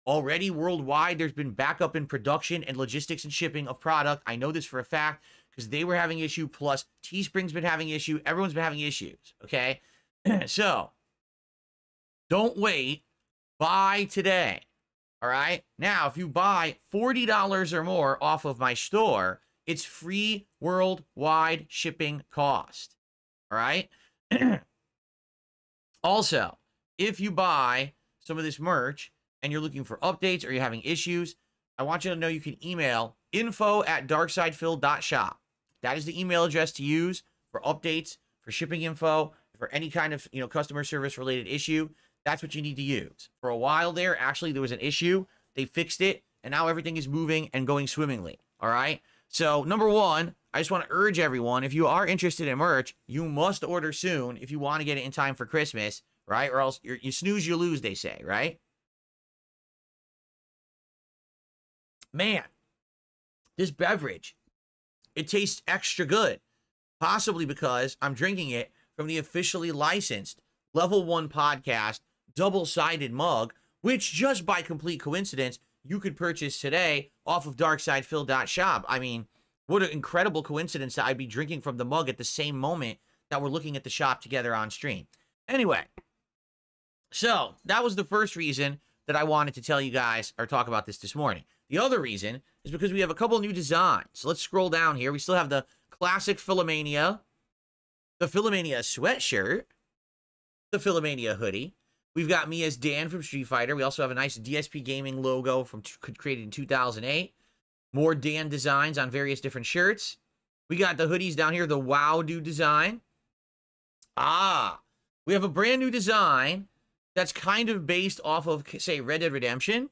Already worldwide, there's been backup in production and logistics and shipping of product. I know this for a fact, because they were having issue, plus Teespring's been having issue. Everyone's been having issues, okay? So, don't wait. Buy today, all right? Now, if you buy $40 or more off of my store, it's free worldwide shipping cost, all right? Also, if you buy some of this merch and you're looking for updates or you're having issues, I want you to know you can email info@darksidephil.shop. That is the email address to use for updates, for shipping info, for any kind of, customer service related issue. That's what you need to use. For a while there, actually, there was an issue. They fixed it, and now everything is moving and going swimmingly. All right? So, number one, I just want to urge everyone, if you are interested in merch, you must order soon if you want to get it in time for Christmas, right? Or else you snooze, you lose, they say, right? Man, this beverage, it tastes extra good. Possibly because I'm drinking it from the officially licensed Level 1 Podcast double-sided mug, which just by complete coincidence, you could purchase today off of darksidephil.shop. I mean, what an incredible coincidence that I'd be drinking from the mug at the same moment that we're looking at the shop together on stream. Anyway, so that was the first reason that I wanted to tell you guys or talk about this morning. The other reason is because we have a couple new designs. So let's scroll down here. We still have the classic Philomania, the Philomania sweatshirt, the Philomania hoodie. We've got me as Dan from Street Fighter. We also have a nice DSPGaming logo from created in 2008. More Dan designs on various different shirts. We got the hoodies down here, the Wow Do design. We have a brand new design that's kind of based off of, say, Red Dead Redemption.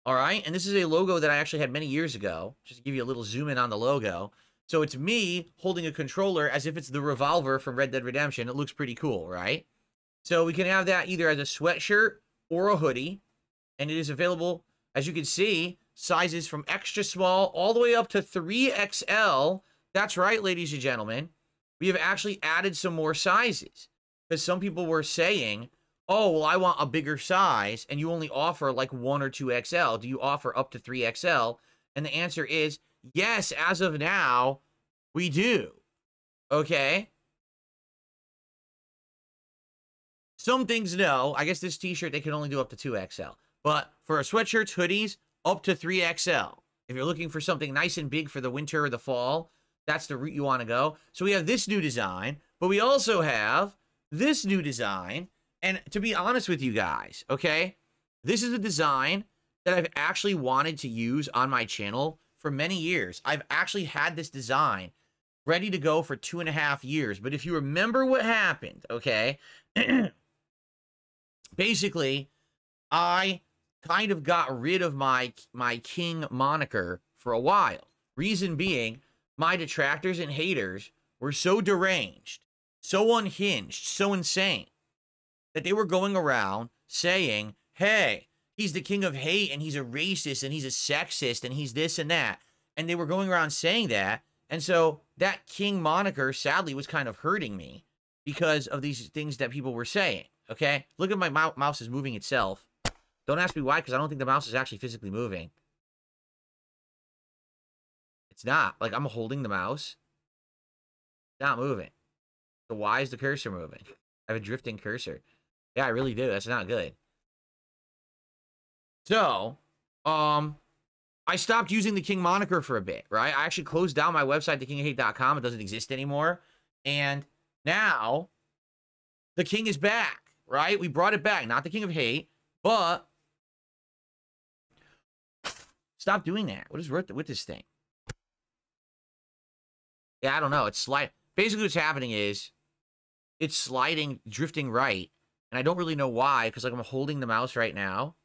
All right, and this is a logo that I actually had many years ago. Just to give you a little zoom in on the logo. So it's me holding a controller as if it's the revolver from Red Dead Redemption. It looks pretty cool, right? So we can have that either as a sweatshirt or a hoodie. And it is available, as you can see, sizes from extra small all the way up to 3XL. That's right, ladies and gentlemen. We have actually added some more sizes. Because some people were saying, oh, well, I want a bigger size, and you only offer like 1 or 2XL. Do you offer up to 3XL? And the answer is, yes, as of now, we do. Okay? Some things, no. I guess this t-shirt, they can only do up to 2XL. But for sweatshirts, hoodies, up to 3XL. If you're looking for something nice and big for the winter or the fall, that's the route you want to go. So we have this new design, but we also have this new design. And to be honest with you guys, okay, this is a design that I've actually wanted to use on my channel for many years. I've actually had this design ready to go for 2.5 years. But if you remember what happened, okay, basically, I kind of got rid of my King moniker for a while. Reason being, my detractors and haters were so deranged, so unhinged, so insane, that they were going around saying, hey, he's the king of hate, and he's a racist, and he's a sexist, and he's this and that. And they were going around saying that. And so that King moniker, sadly, was kind of hurting me because of these things that people were saying, okay? Look at my mouse is moving itself. Don't ask me why, because I don't think the mouse is actually physically moving. It's not. Like, I'm holding the mouse. It's not moving. So why is the cursor moving? I have a drifting cursor. Yeah, I really do. That's not good. So, I stopped using the King moniker for a bit, right? I actually closed down my website, thekingofhate.com. It doesn't exist anymore. And now, the King is back, right? We brought it back. Not the King of Hate, but stop doing that. What is with this thing? Yeah, I don't know. It's slide. Basically, what's happening is it's sliding, drifting right. And I don't really know why, because like I'm holding the mouse right now.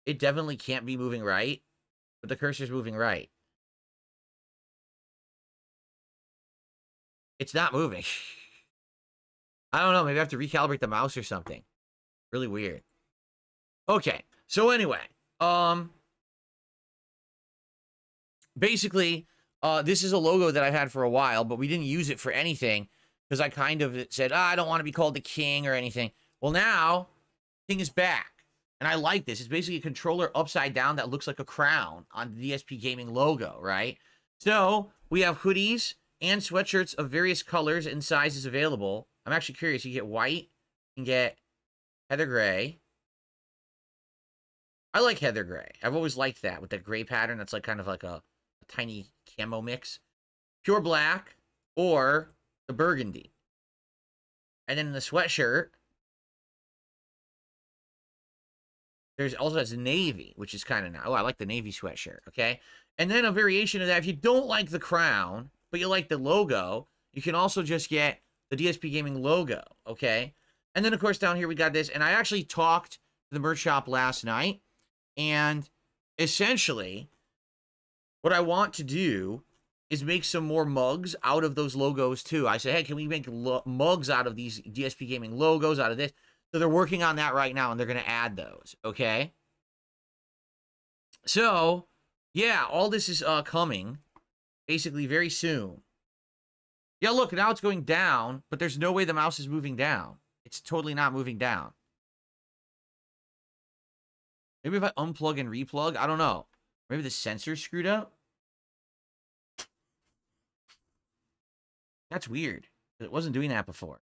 It definitely can't be moving right, but the cursor's moving right. It's not moving. I don't know. Maybe I have to recalibrate the mouse or something. Really weird. Okay. So anyway, basically, this is a logo that I've had for a while, but we didn't use it for anything because I kind of said, I don't want to be called the King or anything. Well, now, King is back. And I like this. It's basically a controller upside down that looks like a crown on the DSPGaming logo, right? So, we have hoodies and sweatshirts of various colors and sizes available. I'm actually curious. You get white. You can get heather gray. I like heather gray. I've always liked that with that gray pattern. That's like kind of like a tiny camo mix. Pure black or the burgundy. And then in the sweatshirt, there's also has navy, which is kind of nice. Oh, I like the navy sweatshirt, okay? And then a variation of that, if you don't like the crown, but you like the logo, you can also just get the DSP Gaming logo, okay? And then, of course, down here we got this. And I actually talked to the merch shop last night. And essentially, what I want to do is make some more mugs out of those logos, too. I said, hey, can we make mugs out of these DSP Gaming logos, out of this? So they're working on that right now, and they're going to add those, okay? So, yeah, all this is coming basically very soon. Yeah, look, now it's going down, but there's no way the mouse is moving down. It's totally not moving down. Maybe if I unplug and replug, I don't know. Maybe the sensor's screwed up. That's weird. It wasn't doing that before.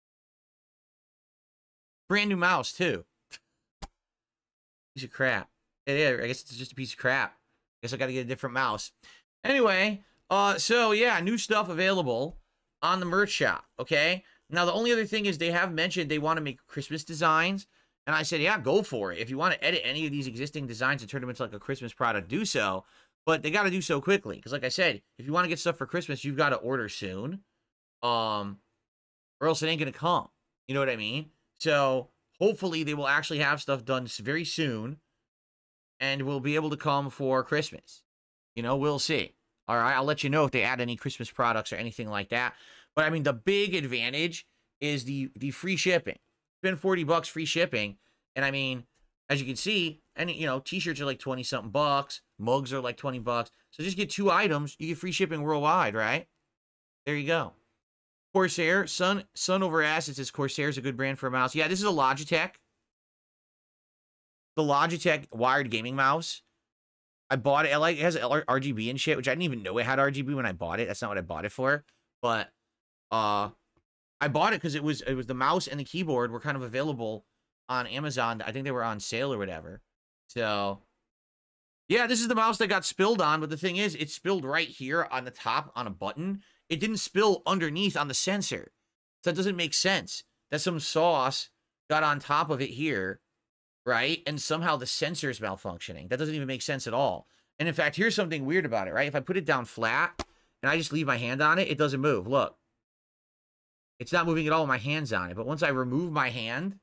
Brand new mouse, too. Piece of crap. Yeah, I guess it's just a piece of crap. I guess I got to get a different mouse. Anyway, so yeah, new stuff available on the merch shop, okay? Now, the only other thing is they have mentioned they want to make Christmas designs. And I said, yeah, go for it. If you want to edit any of these existing designs and turn them into like a Christmas product, do so. But they got to do so quickly. Because like I said, if you want to get stuff for Christmas, you've got to order soon. Or else it ain't going to come. You know what I mean? So hopefully they will actually have stuff done very soon. And will be able to come for Christmas. You know, we'll see. All right, I'll let you know if they add any Christmas products or anything like that. But I mean, the big advantage is the free shipping. Spend $40 free shipping. And I mean, as you can see, any, you know, t-shirts are like 20-something bucks. Mugs are like 20 bucks. So just get 2 items. You get free shipping worldwide, right? There you go. Corsair. Sun over Acid says Corsair is a good brand for a mouse. Yeah, this is a Logitech. The Logitech wired gaming mouse. I bought it. It has RGB and shit, which I didn't even know it had RGB when I bought it. That's not what I bought it for. But I bought it because it was the mouse and the keyboard were kind of available on Amazon. I think they were on sale or whatever. So yeah, this is the mouse that got spilled on. But the thing is, it spilled right here on the top on a button. It didn't spill underneath on the sensor. So that doesn't make sense. That some sauce got on top of it here. Right? And somehow the sensor is malfunctioning. That doesn't even make sense at all. And in fact, here's something weird about it, right? If I put it down flat and I just leave my hand on it, it doesn't move. Look. It's not moving at all with my hand's on it. But once I remove my hand,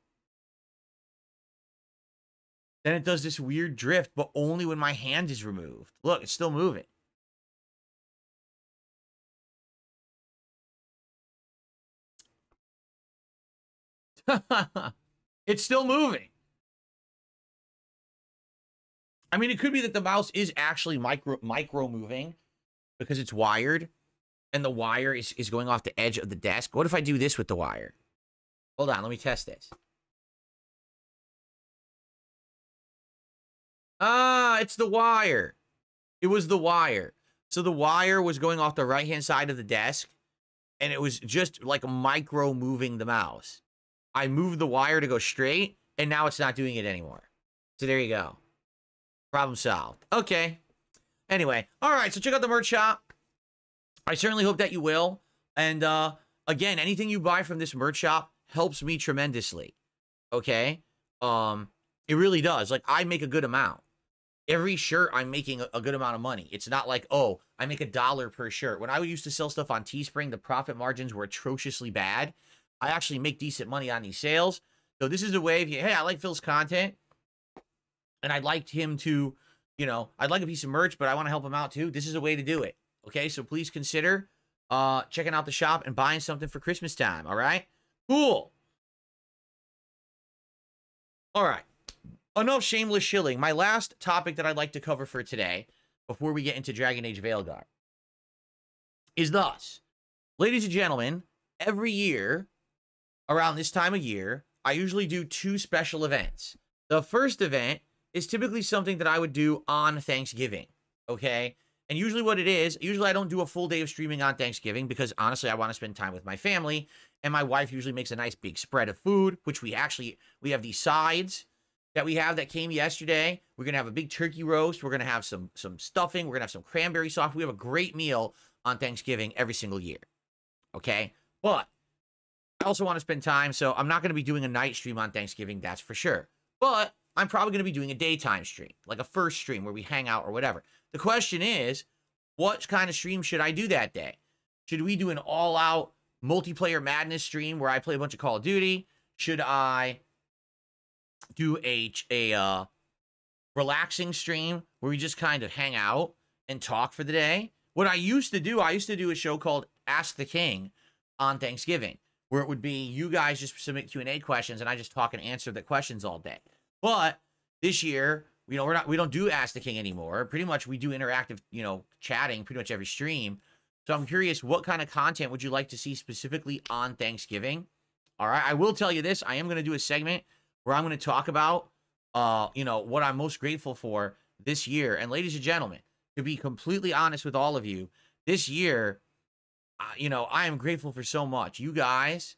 then it does this weird drift, but only when my hand is removed. Look, it's still moving. It's still moving. I mean, it could be that the mouse is actually micro moving because it's wired and the wire is going off the edge of the desk. What if I do this with the wire? Hold on, let me test this. Ah, it's the wire. It was the wire. So the wire was going off the right-hand side of the desk and it was just like micro moving the mouse. I moved the wire to go straight and now it's not doing it anymore. So there you go. Problem solved. Okay. Anyway. All right. So check out the merch shop. I certainly hope that you will. And again, anything you buy from this merch shop helps me tremendously. Okay. It really does. Like, I make a good amount. Every shirt, I'm making a good amount of money. It's not like, oh, I make $1 per shirt. When I used to sell stuff on Teespring, the profit margins were atrociously bad. I actually make decent money on these sales. So this is a way of, hey, I like Phil's content. And I'd like him to, you know, I'd like a piece of merch, but I want to help him out too. This is a way to do it. Okay, so please consider checking out the shop and buying something for Christmas time. All right? Cool. All right. Enough shameless shilling. My last topic that I'd like to cover for today, before we get into Dragon Age Veilguard, is thus. Ladies and gentlemen, every year, around this time of year, I usually do 2 special events. The first event is typically something that I would do on Thanksgiving, okay? And usually what it is, usually I don't do a full day of streaming on Thanksgiving because honestly I want to spend time with my family, and my wife usually makes a nice big spread of food, which we have these sides that we have that came yesterday. We're going to have a big turkey roast. We're going to have some stuffing. We're going to have some cranberry sauce. We have a great meal on Thanksgiving every single year, okay? But I also want to spend time, so I'm not going to be doing a night stream on Thanksgiving, that's for sure. But I'm probably going to be doing a daytime stream, like a first stream where we hang out or whatever. The question is, what kind of stream should I do that day? Should we do an all-out multiplayer madness stream where I play a bunch of Call of Duty? Should I do a relaxing stream where we just kind of hang out and talk for the day? What I used to do a show called Ask the King on Thanksgiving, where it would be you guys just submit Q&A questions and I just talk and answer the questions all day. But this year, we don't do Ask the King anymore. Pretty much we do interactive, chatting pretty much every stream. So I'm curious, what kind of content would you like to see specifically on Thanksgiving? All right, I will tell you this. I am going to do a segment where I'm going to talk about, what I'm most grateful for this year. And ladies and gentlemen, to be completely honest with all of you, this year, I am grateful for so much. You guys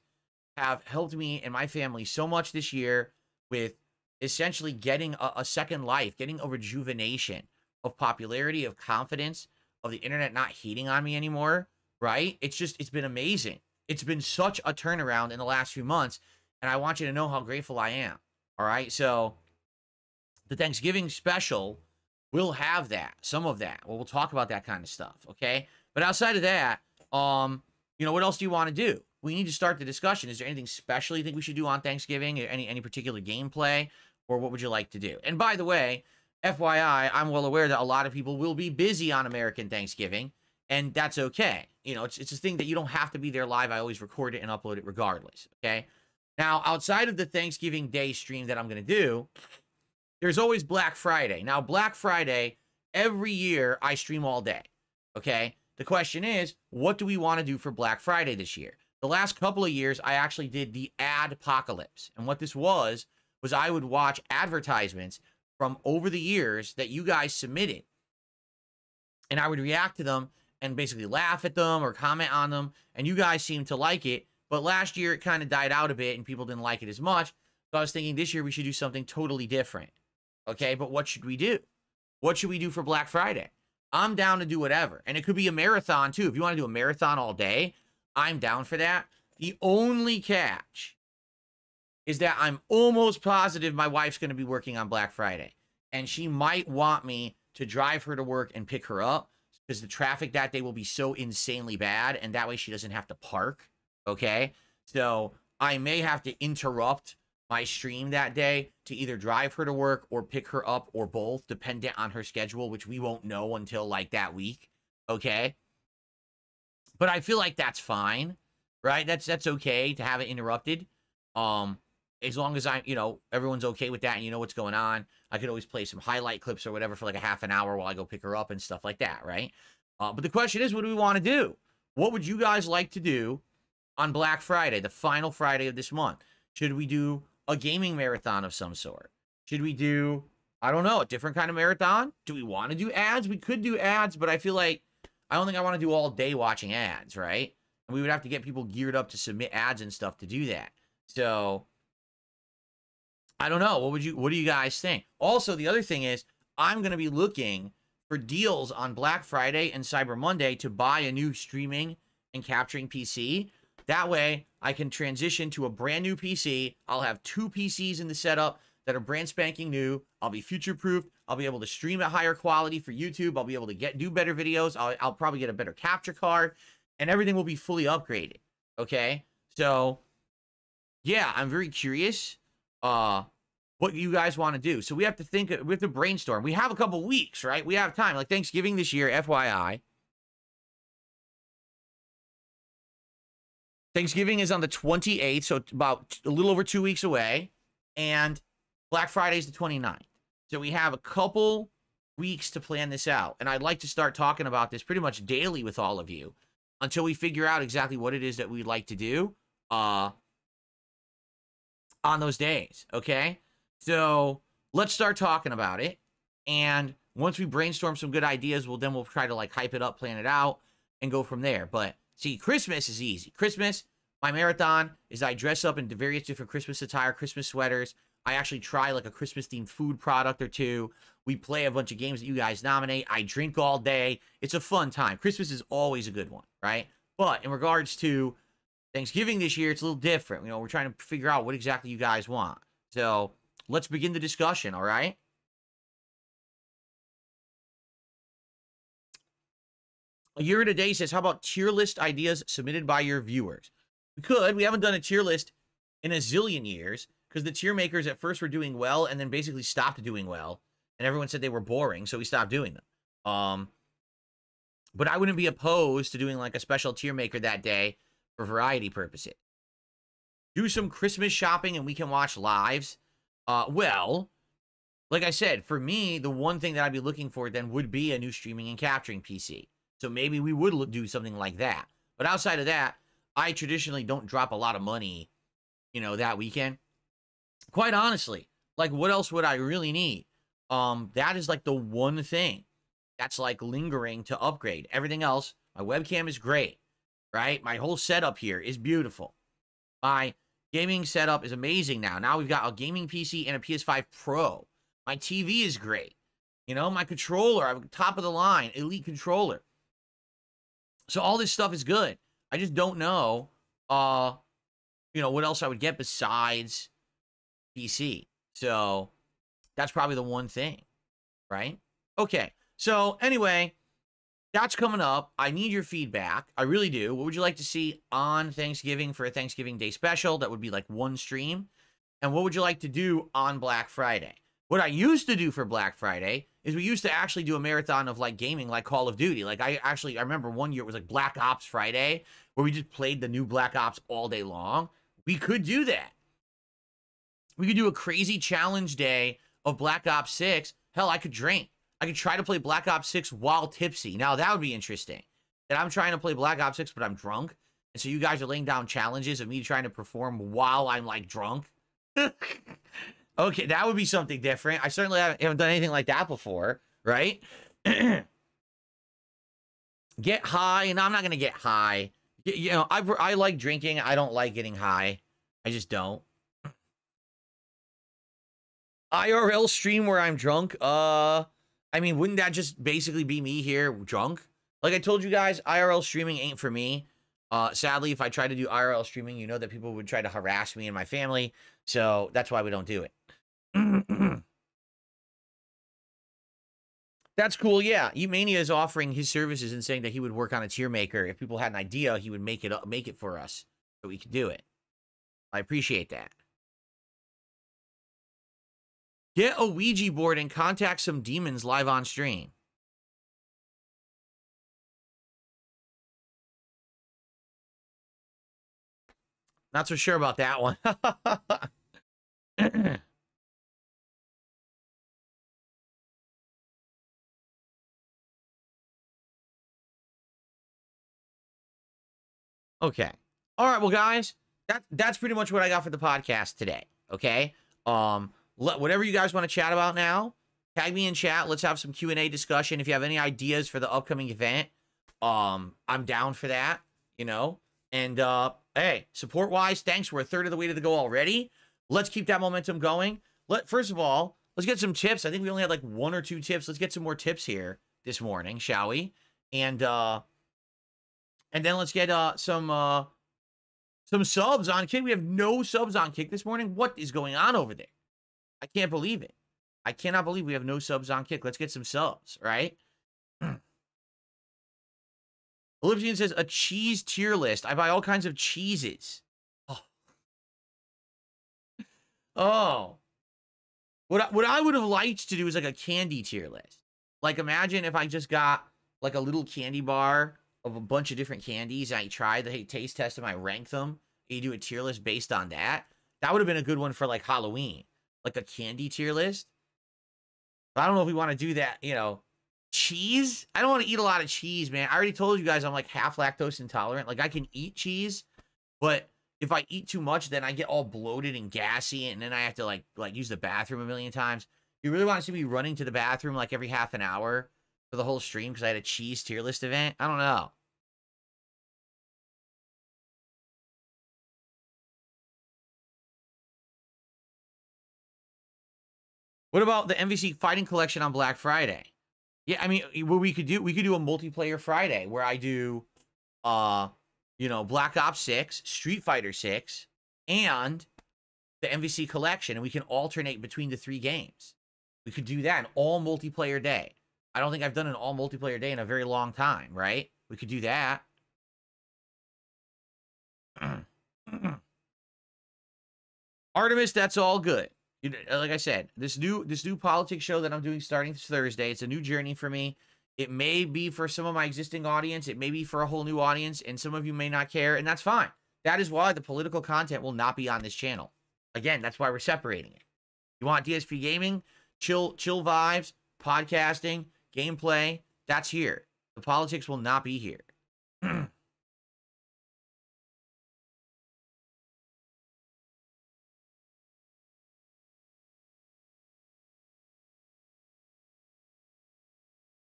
have helped me and my family so much this year with essentially getting a second life, getting a rejuvenation of popularity, of confidence, of the internet not hating on me anymore, right? It's been amazing. It's been such a turnaround in the last few months, and I want you to know how grateful I am, all right? So the Thanksgiving special will have that, some of that. Well, we'll talk about that kind of stuff, okay? But outside of that, what else do you want to do? We need to start the discussion. Is there anything special you think we should do on Thanksgiving? Any particular gameplay? Or what would you like to do? And by the way, FYI, I'm well aware that a lot of people will be busy on American Thanksgiving, and that's okay. It's a thing that you don't have to be there live. I always record it and upload it regardless, okay? Now, outside of the Thanksgiving Day stream that I'm going to do, there's always Black Friday. Now, Black Friday, every year, I stream all day, okay? The question is, what do we want to do for Black Friday this year? The last couple of years, I actually did the ad apocalypse. And what this was I would watch advertisements from over the years that you guys submitted. And I would react to them and basically laugh at them or comment on them. And you guys seemed to like it. But last year, it kind of died out a bit and people didn't like it as much. So I was thinking this year we should do something totally different. Okay, but what should we do? What should we do for Black Friday? I'm down to do whatever. And it could be a marathon, too. If you want to do a marathon all day, I'm down for that. The only catch is that I'm almost positive my wife's going to be working on Black Friday. And she might want me to drive her to work and pick her up because the traffic that day will be so insanely bad. And that way she doesn't have to park. Okay? So I may have to interrupt my stream that day to either drive her to work or pick her up or both, dependent on her schedule, which we won't know until like that week. Okay? But I feel like that's fine, right? That's okay to have it interrupted. As long as everyone's okay with that and you know what's going on. I could always play some highlight clips or whatever for like a half an hour while I go pick her up and stuff like that, right? But the question is, what do we want to do? What would you guys like to do on Black Friday, the final Friday of this month? Should we do a gaming marathon of some sort? Should we do, I don't know, a different kind of marathon? Do we want to do ads? We could do ads, but I feel like I don't think I want to do all day watching ads, right? And we would have to get people geared up to submit ads and stuff to do that. So I don't know. What do you guys think? Also, the other thing is I'm going to be looking for deals on Black Friday and Cyber Monday to buy a new streaming and capturing PC. That way I can transition to a brand new PC. I'll have 2 PCs in the setup that are brand spanking new. I'll be future-proofed. I'll be able to stream at higher quality for YouTube. I'll be able to do better videos. I'll probably get a better capture card, and everything will be fully upgraded. Okay? So, yeah, I'm very curious what you guys want to do. So we have to brainstorm. We have a couple weeks, right? We have time. Like Thanksgiving this year, FYI. Thanksgiving is on the 28th, so about a little over 2 weeks away. And Black Friday is the 29th. So we have a couple weeks to plan this out. And I'd like to start talking about this pretty much daily with all of you until we figure out exactly what it is that we'd like to do on those days, okay? So let's start talking about it. And once we brainstorm some good ideas, we'll try to like hype it up, plan it out, and go from there. But see, Christmas is easy. Christmas, my marathon is I dress up in various different Christmas attire, Christmas sweaters. I actually try like a Christmas-themed food product or two. We play a bunch of games that you guys nominate. I drink all day. It's a fun time. Christmas is always a good one, right? But in regards to Thanksgiving this year, it's a little different. We're trying to figure out what exactly you guys want. So let's begin the discussion, all right? Year Today says, how about tier list ideas submitted by your viewers? We could. We haven't done a tier list in a zillion years because the tier makers at first were doing well and then basically stopped doing well. And everyone said they were boring, so we stopped doing them. But I wouldn't be opposed to doing like a special tier maker that day for variety purposes. Do some Christmas shopping and we can watch lives. Well, like I said, for me, the one thing that I'd be looking for then would be a new streaming and capturing PC. So maybe we would do something like that. But outside of that, I traditionally don't drop a lot of money, you know, that weekend. Quite honestly, like what else would I really need? That is like the one thing that's like lingering to upgrade. Everything else, my webcam is great, right? My whole setup here is beautiful. My gaming setup is amazing now. Now we've got a gaming PC and a PS5 Pro. My TV is great. You know, my controller, I have top of the line, elite controller. So all this stuff is good. I just don't know, you know, what else I would get besides PC. So that's probably the one thing, right? Okay. So anyway, that's coming up. I need your feedback. I really do. What would you like to see on Thanksgiving for a Thanksgiving Day special? That would be like one stream. And what would you like to do on Black Friday? What I used to do for Black Friday is we used to actually do a marathon of like gaming, like Call of Duty. Like I remember one year it was like Black Ops Friday where we just played the new Black Ops all day long. We could do that. We could do a crazy challenge day of Black Ops 6. Hell, I could drink. I could try to play Black Ops 6 while tipsy. Now, that would be interesting. That I'm trying to play Black Ops 6, but I'm drunk. And so you guys are laying down challenges of me trying to perform while I'm, like, drunk. Okay, that would be something different. I certainly haven't done anything like that before, right? Get high. No, I'm not going to get high. You know, I like drinking. I don't like getting high. I just don't. IRL stream where I'm drunk. I mean, wouldn't that just basically be me here drunk? Like I told you guys, IRL streaming ain't for me. Sadly, if I try to do IRL streaming, you know that people would try to harass me and my family. So that's why we don't do it. That's cool. Yeah. Umania is offering his services and saying that he would work on a tier maker. If people had an idea, he would make it for us so we could do it. I appreciate that. Get a Ouija board and contact some demons live on stream. Not so sure about that one. Okay. All right, well, guys, that's pretty much what I got for the podcast today. Okay. Whatever you guys want to chat about now, tag me in chat. Let's have some Q&A discussion. If you have any ideas for the upcoming event, I'm down for that, you know. And hey, support-wise, thanks. We're a third of the way to the goal already. Let's keep that momentum going. First of all, let's get some tips. I think we only had like 1 or 2 tips. Let's get some more tips here this morning, shall we? And then let's get some subs on Kick. We have no subs on Kick this morning. What is going on over there? I can't believe it. I cannot believe we have no subs on Kick. Let's get some subs, right? Olivia says, a cheese tier list. I buy all kinds of cheeses. Oh. Oh. What I would have liked to do is like a candy tier list. Like imagine if I just got like a little candy bar of a bunch of different candies. And I tried the taste test them. I rank them. And you do a tier list based on that. That would have been a good one for like Halloween. Like a candy tier list. But I don't know if we want to do that, you know. Cheese? I don't want to eat a lot of cheese, man. I already told you guys I'm like half lactose intolerant. Like I can eat cheese, but if I eat too much, then I get all bloated and gassy, and then I have to like use the bathroom a million times. You really want to see me running to the bathroom like every half an hour for the whole stream because I had a cheese tier list event? I don't know. What about the MVC Fighting Collection on Black Friday? Yeah, I mean, what we could do a multiplayer Friday where I do, you know, Black Ops 6, Street Fighter 6, and the MVC collection, and we can alternate between the 3 games. We could do that an all multiplayer day. I don't think I've done an all multiplayer day in a very long time, right? We could do that. Artemis, that's all good. Like I said, this new politics show that I'm doing starting this Thursday, it's a new journey for me. It may be for some of my existing audience. It may be for a whole new audience, and some of you may not care, and that's fine. That is why the political content will not be on this channel. Again, that's why we're separating it. You want DSP Gaming, chill vibes, podcasting, gameplay, that's here. The politics will not be here.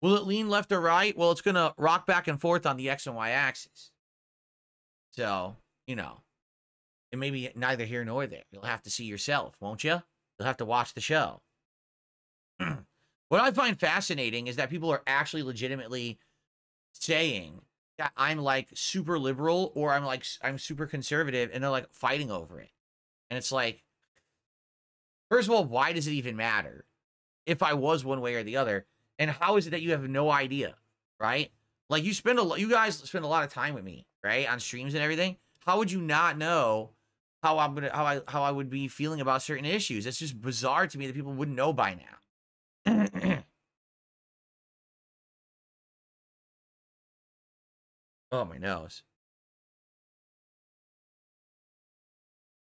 Will it lean left or right? Well, it's going to rock back and forth on the X and Y axis. So, you know, it may be neither here nor there. You'll have to see yourself, won't you? You'll have to watch the show. What I find fascinating is that people are actually legitimately saying that I'm like super liberal or I'm super conservative, and they're like fighting over it. And it's like, first of all, why does it even matter if I was one way or the other? And how is it that you have no idea, right? Like you guys spend a lot of time with me, right, on streams and everything. How would you not know how I would be feeling about certain issues? It's just bizarre to me that people wouldn't know by now. Oh, my nose.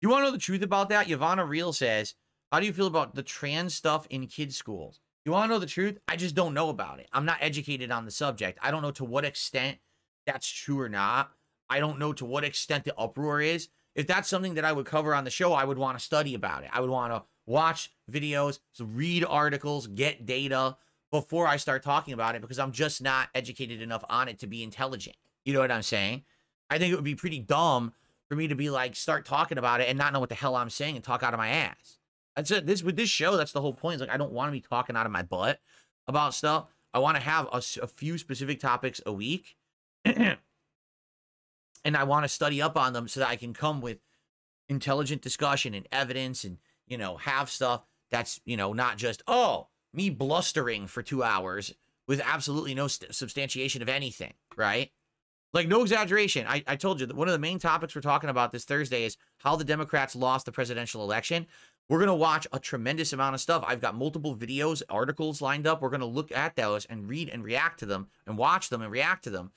You want to know the truth about that? Yvonne Real says, how do you feel about the trans stuff in kids' schools? You want to know the truth? I just don't know about it. I'm not educated on the subject. I don't know to what extent that's true or not. I don't know to what extent the uproar is. If that's something that I would cover on the show, I would want to study about it. I would want to watch videos, read articles, get data before I start talking about it, because I'm just not educated enough on it to be intelligent. You know what I'm saying? I think it would be pretty dumb for me to be like, start talking about it and not know what the hell I'm saying and talk out of my ass. That's it. With this show, that's the whole point. It's like, I don't want to be talking out of my butt about stuff. I want to have a few specific topics a week. And I want to study up on them so that I can come with intelligent discussion and evidence and, you know, have stuff that's, you know, not just, oh, me blustering for 2 hours with absolutely no substantiation of anything, right? Like, no exaggeration. I told you that one of the main topics we're talking about this Thursday is how the Democrats lost the presidential election. We're going to watch a tremendous amount of stuff. I've got multiple videos, articles lined up. We're going to look at those and read and react to them and watch them and react to them.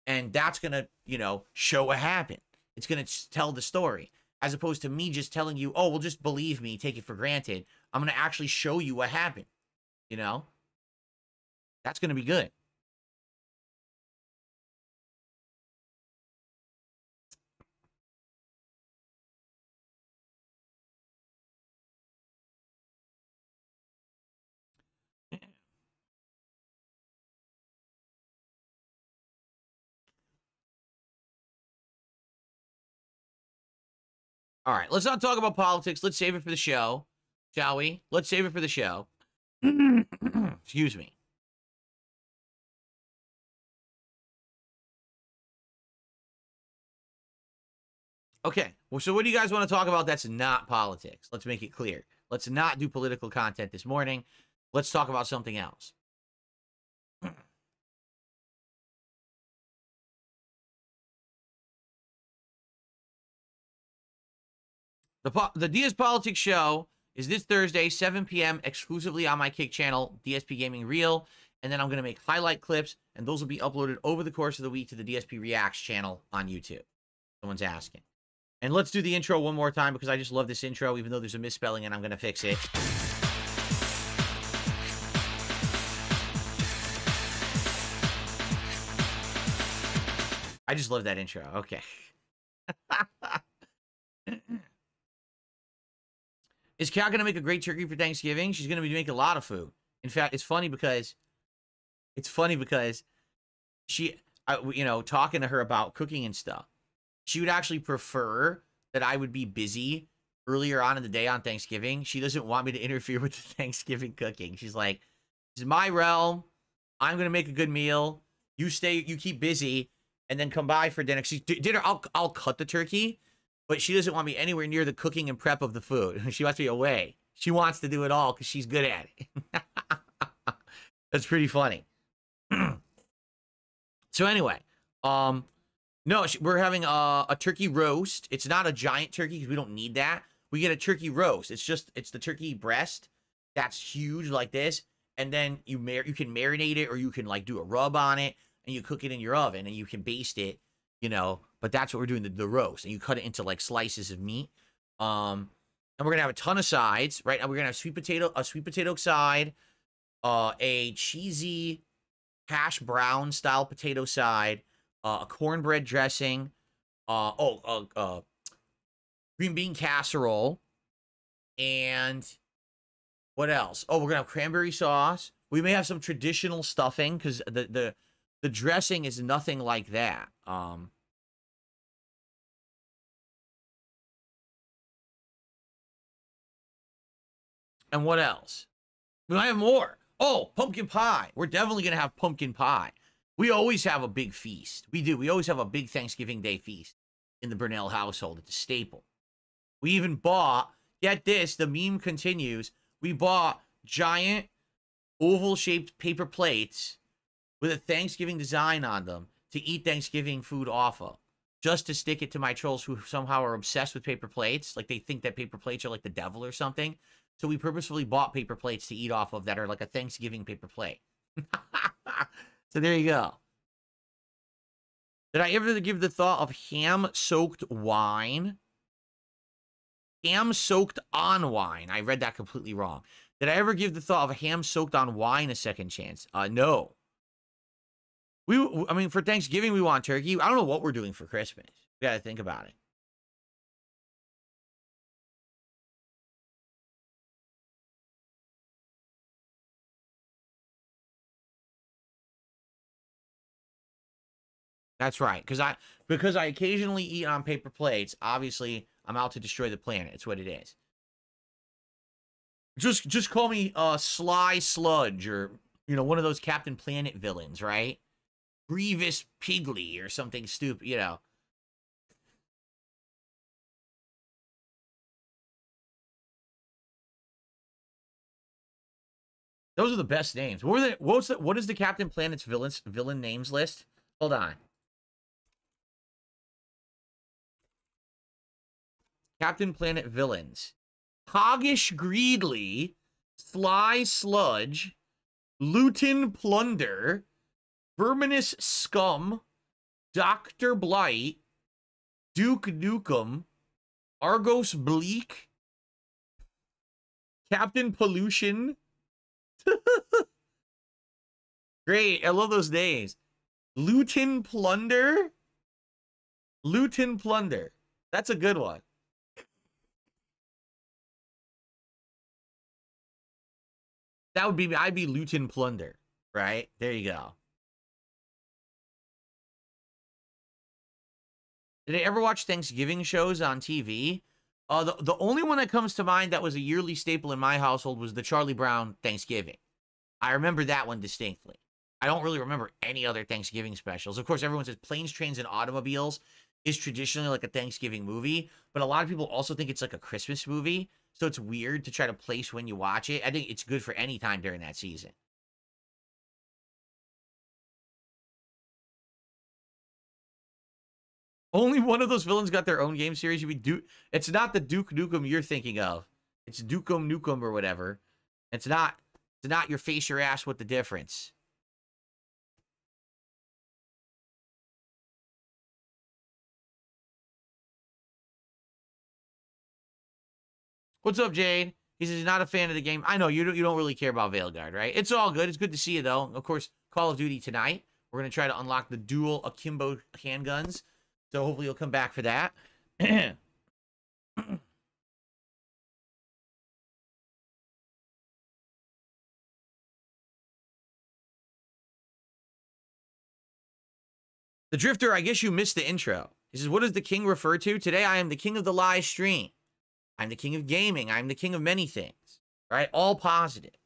And that's going to, you know, show what happened. It's going to tell the story, as opposed to me just telling you, oh, well, just believe me, take it for granted. I'm going to actually show you what happened. You know, that's going to be good. All right, let's not talk about politics. Let's save it for the show, shall we? Let's save it for the show. Excuse me. Okay, well, so what do you guys want to talk about that's not politics? Let's make it clear. Let's not do political content this morning. Let's talk about something else. The DS Politics show is this Thursday, 7 p.m., exclusively on my Kick channel, DSP Gaming Reel. And then I'm going to make highlight clips, and those will be uploaded over the course of the week to the DSP Reacts channel on YouTube. Someone's asking. And let's do the intro one more time, because I just love this intro, even though there's a misspelling, and I'm going to fix it. I just love that intro. Okay. Is Kat going to make a great turkey for Thanksgiving? She's going to be making a lot of food. In fact, it's funny because she, you know, talking to her about cooking and stuff, she would actually prefer that I would be busy earlier on in the day on Thanksgiving. She doesn't want me to interfere with the Thanksgiving cooking. She's like, this is my realm. I'm going to make a good meal. You keep busy, and then come by for dinner. Dinner, I'll cut the turkey, but she doesn't want me anywhere near the cooking and prep of the food. She wants me away. She wants to do it all because she's good at it. That's pretty funny. So anyway, No, we're having a turkey roast. It's not a giant turkey because we don't need that. We get a turkey roast. It's the turkey breast that's huge like this, and then you can marinate it or you can like do a rub on it and you cook it in your oven and you can baste it, you know. But that's what we're doing, the roast, and you cut it into like slices of meat. And we're gonna have a ton of sides. Right now we're gonna have a sweet potato side, a cheesy hash brown style potato side, a cornbread dressing, green bean casserole, and what else? Oh, we're gonna have cranberry sauce. We may have some traditional stuffing because the dressing is nothing like that. And what else? We might have more. Oh, pumpkin pie. We're definitely gonna have pumpkin pie. We always have a big feast. We do. We always have a big Thanksgiving Day feast in the Burnell household. It's a staple. We even bought, get this, the meme continues. We bought giant oval-shaped paper plates with a Thanksgiving design on them to eat Thanksgiving food off of. Just to stick it to my trolls who somehow are obsessed with paper plates. Like they think that paper plates are like the devil or something. So we purposefully bought paper plates to eat off of that are like a Thanksgiving paper plate. So there you go. Did I ever give the thought of ham-soaked wine? Ham soaked on wine. I read that completely wrong. Did I ever give the thought of a ham soaked on wine a second chance? No. I mean, for Thanksgiving, we want turkey. I don't know what we're doing for Christmas. We got to think about it. That's right. Because I occasionally eat on paper plates, obviously, I'm out to destroy the planet. It's what it is. Just call me Sly Sludge or, you know, one of those Captain Planet villains, right? Grievous Piggly or something stupid, you know. Those are the best names. What is the Captain Planet's villain names list? Hold on. Captain Planet villains. Hoggish Greedly, Sly Sludge, Luton Plunder, Verminous Scum, Dr. Blight, Duke Nukem, Argos Bleak, Captain Pollution. Great, I love those names. Luton Plunder. Luton Plunder. That's a good one. That would be, I'd be Luton Plunder, right? There you go. Did I ever watch Thanksgiving shows on TV? The only one that comes to mind that was a yearly staple in my household was the Charlie Brown Thanksgiving. I remember that one distinctly. I don't really remember any other Thanksgiving specials. Of course, everyone says Planes, Trains, and Automobiles is traditionally like a Thanksgiving movie, but a lot of people also think it's like a Christmas movie, so it's weird to try to place when you watch it. I think it's good for any time during that season. Only one of those villains got their own game series. It's not the Duke Nukem you're thinking of. It's Dukem Nukem or whatever. It's not your face your ass with the difference. What's up, Jade? He says he's not a fan of the game. I know you don't really care about Veilguard, right? It's all good. It's good to see you though. Of course, Call of Duty tonight. We're gonna try to unlock the dual akimbo handguns. So hopefully you'll come back for that. The Drifter, I guess you missed the intro. He says, what does the king refer to? Today I am the king of the live stream. I'm the king of gaming. I'm the king of many things, right? All positive.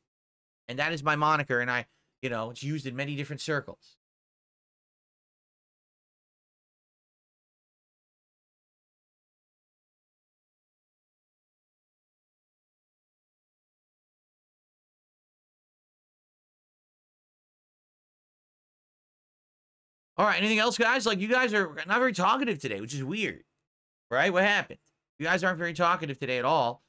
And that is my moniker, and it's used in many different circles. All right, anything else, guys? Like, you guys are not very talkative today, which is weird, right? What happened? You guys aren't very talkative today at all.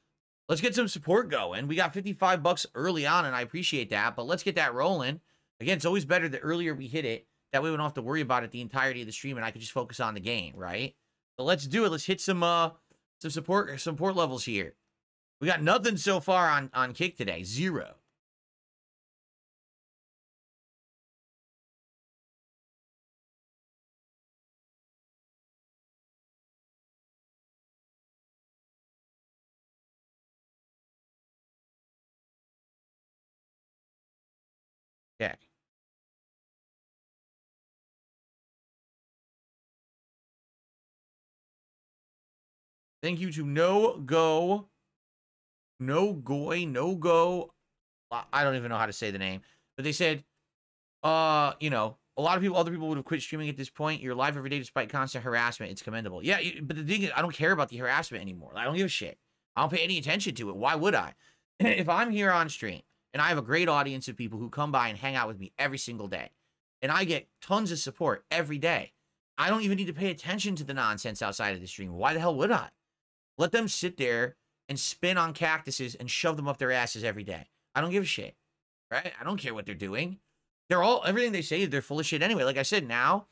Let's get some support going. We got 55 bucks early on, and I appreciate that, but let's get that rolling. Again, it's always better the earlier we hit it. That way we don't have to worry about it the entirety of the stream, and I can just focus on the game, right? So let's do it. Let's hit some support levels here. We got nothing so far on Kick today. 0. Okay. Thank you to No Go. I don't even know how to say the name, but they said, you know, a lot of other people would have quit streaming at this point. You're live every day despite constant harassment. It's commendable. Yeah, but the thing is, I don't care about the harassment anymore. I don't give a shit. I don't pay any attention to it. Why would I? If I'm here on stream and I have a great audience of people who come by and hang out with me every single day, and I get tons of support every day, I don't even need to pay attention to the nonsense outside of the stream. Why the hell would I? Let them sit there and spin on cactuses and shove them up their asses every day. I don't give a shit, right? I don't care what they're doing. Everything they say, they're full of shit anyway. Like I said, now,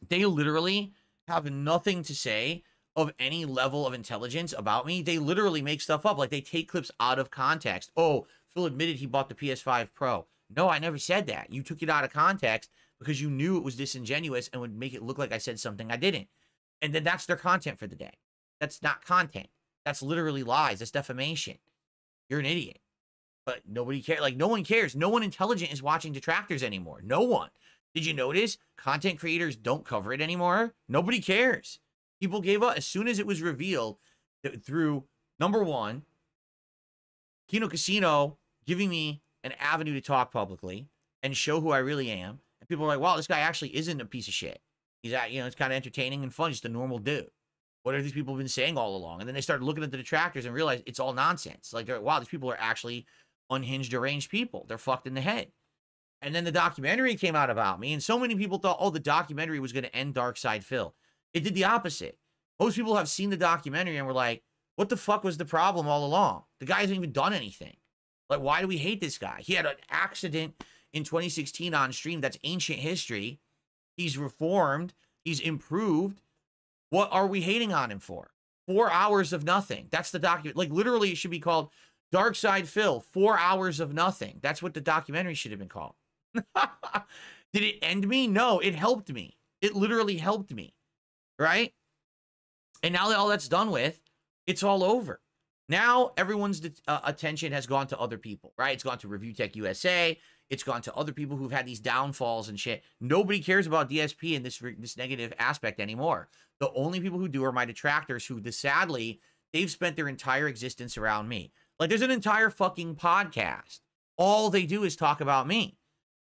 they literally have nothing to say of any level of intelligence about me. They literally make stuff up. Like, they take clips out of context. Oh, Phil admitted he bought the PS5 Pro. No, I never said that. You took it out of context because you knew it was disingenuous and would make it look like I said something I didn't. And then that's their content for the day. That's not content. That's literally lies. That's defamation. You're an idiot. But nobody cares. Like, no one cares. No one intelligent is watching detractors anymore. No one. Did you notice? Content creators don't cover it anymore. Nobody cares. People gave up as soon as it was revealed that through, number one, Kino Casino giving me an avenue to talk publicly and show who I really am. And people are like, wow, this guy actually isn't a piece of shit. He's it's kind of entertaining and fun, just a normal dude. What have these people been saying all along? And then they started looking at the detractors and realized it's all nonsense. Like, they're like, wow, these people are actually unhinged, deranged people. They're fucked in the head. And then the documentary came out about me, and so many people thought, oh, the documentary was going to end Darkside Phil. It did the opposite. Most people have seen the documentary and were like, what the fuck was the problem all along? The guy hasn't even done anything. Like, why do we hate this guy? He had an accident in 2016 on stream. That's ancient history. He's reformed. He's improved. What are we hating on him for? 4 hours of nothing. That's the document. Like, literally, it should be called Darkside Phil, 4 hours of nothing. That's what the documentary should have been called. Did it end me? No, it helped me. It literally helped me, right? And now that all that's done with, it's all over. Now, everyone's attention has gone to other people, right? It's gone to Review Tech USA. It's gone to other people who've had these downfalls and shit. Nobody cares about DSP and this negative aspect anymore. The only people who do are my detractors who, sadly, they've spent their entire existence around me. Like, there's an entire fucking podcast. All they do is talk about me.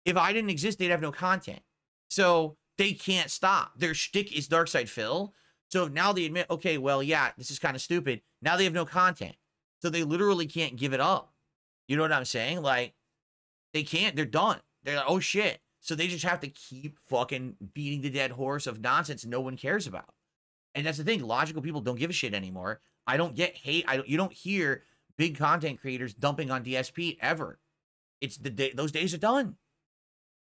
If I didn't exist, they'd have no content. So they can't stop. Their shtick is Darkside Phil. So now they admit, okay, well, yeah, this is kind of stupid. Now they have no content. So they literally can't give it up. You know what I'm saying? Like, they can't. They're done. They're like, oh, shit. So they just have to keep fucking beating the dead horse of nonsense no one cares about. And that's the thing. Logical people don't give a shit anymore. I don't get hate. You don't hear big content creators dumping on DSP ever. It's those days are done.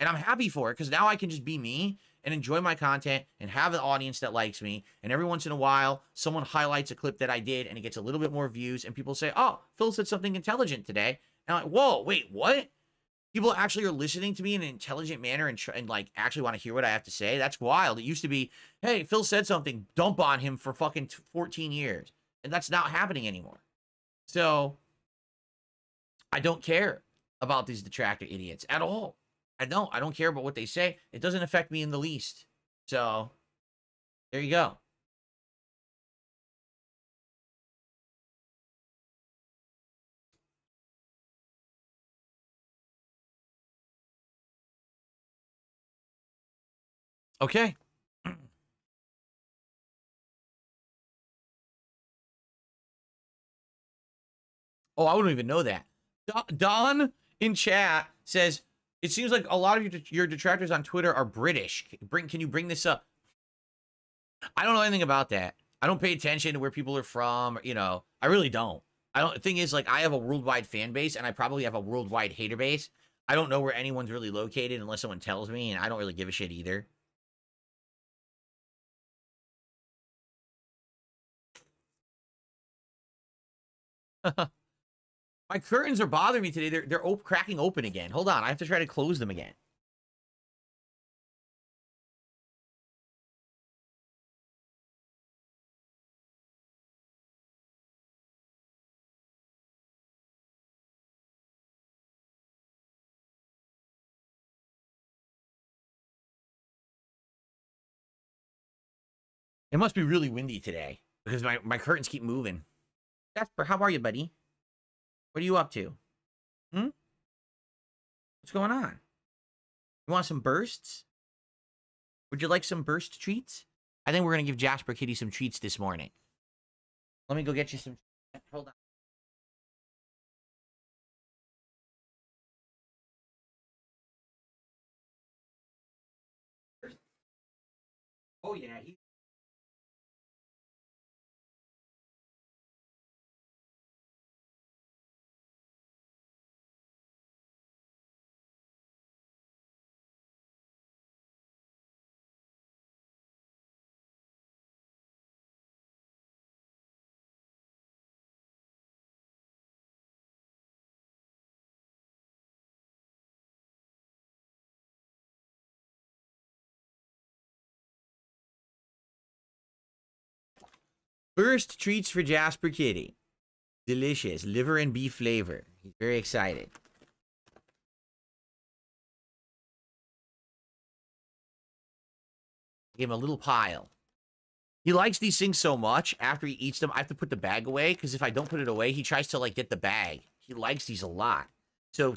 And I'm happy for it because now I can just be me and enjoy my content and have an audience that likes me. And every once in a while, someone highlights a clip that I did and it gets a little bit more views. And people say, oh, Phil said something intelligent today. And I'm like, whoa, wait, what? People actually are listening to me in an intelligent manner and like actually want to hear what I have to say. That's wild. It used to be, hey, Phil said something, dump on him for fucking 14 years. And that's not happening anymore. So I don't care about these detractor idiots at all. I don't care about what they say. It doesn't affect me in the least. So there you go. Okay. Oh, I wouldn't even know that. Don in chat says, It seems like a lot of your detractors on Twitter are British. Can you bring this up? I don't know anything about that. I don't pay attention to where people are from. You know, I really don't. I don't. The thing is, like, I have a worldwide fan base, and I probably have a worldwide hater base. I don't know where anyone's really located unless someone tells me, and I don't really give a shit either. My curtains are bothering me today. They're cracking open again. Hold on. I have to try to close them again. It must be really windy today because my curtains keep moving. Jasper, how are you, buddy? What are you up to? Hmm? What's going on? You want some bursts? Would you like some burst treats? I think we're going to give Jasper Kitty some treats this morning. Let me go get you some. Hold on. Oh, yeah. Burst treats for Jasper Kitty. Delicious. Liver and beef flavor. He's very excited. Give him a little pile. He likes these things so much. After he eats them, I have to put the bag away, because if I don't put it away, he tries to, like, get the bag. He likes these a lot. So,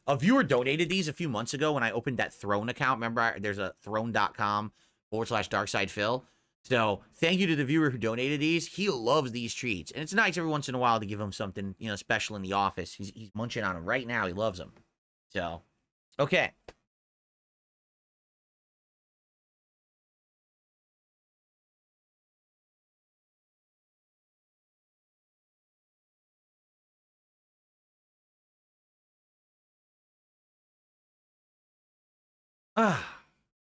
a viewer donated these a few months ago when I opened that Throne account. Remember, there's a throne.com/DarkSidePhil. So, thank you to the viewer who donated these. He loves these treats. And it's nice every once in a while to give him something, you know, special in the office. He's munching on them right now. He loves them. So, okay.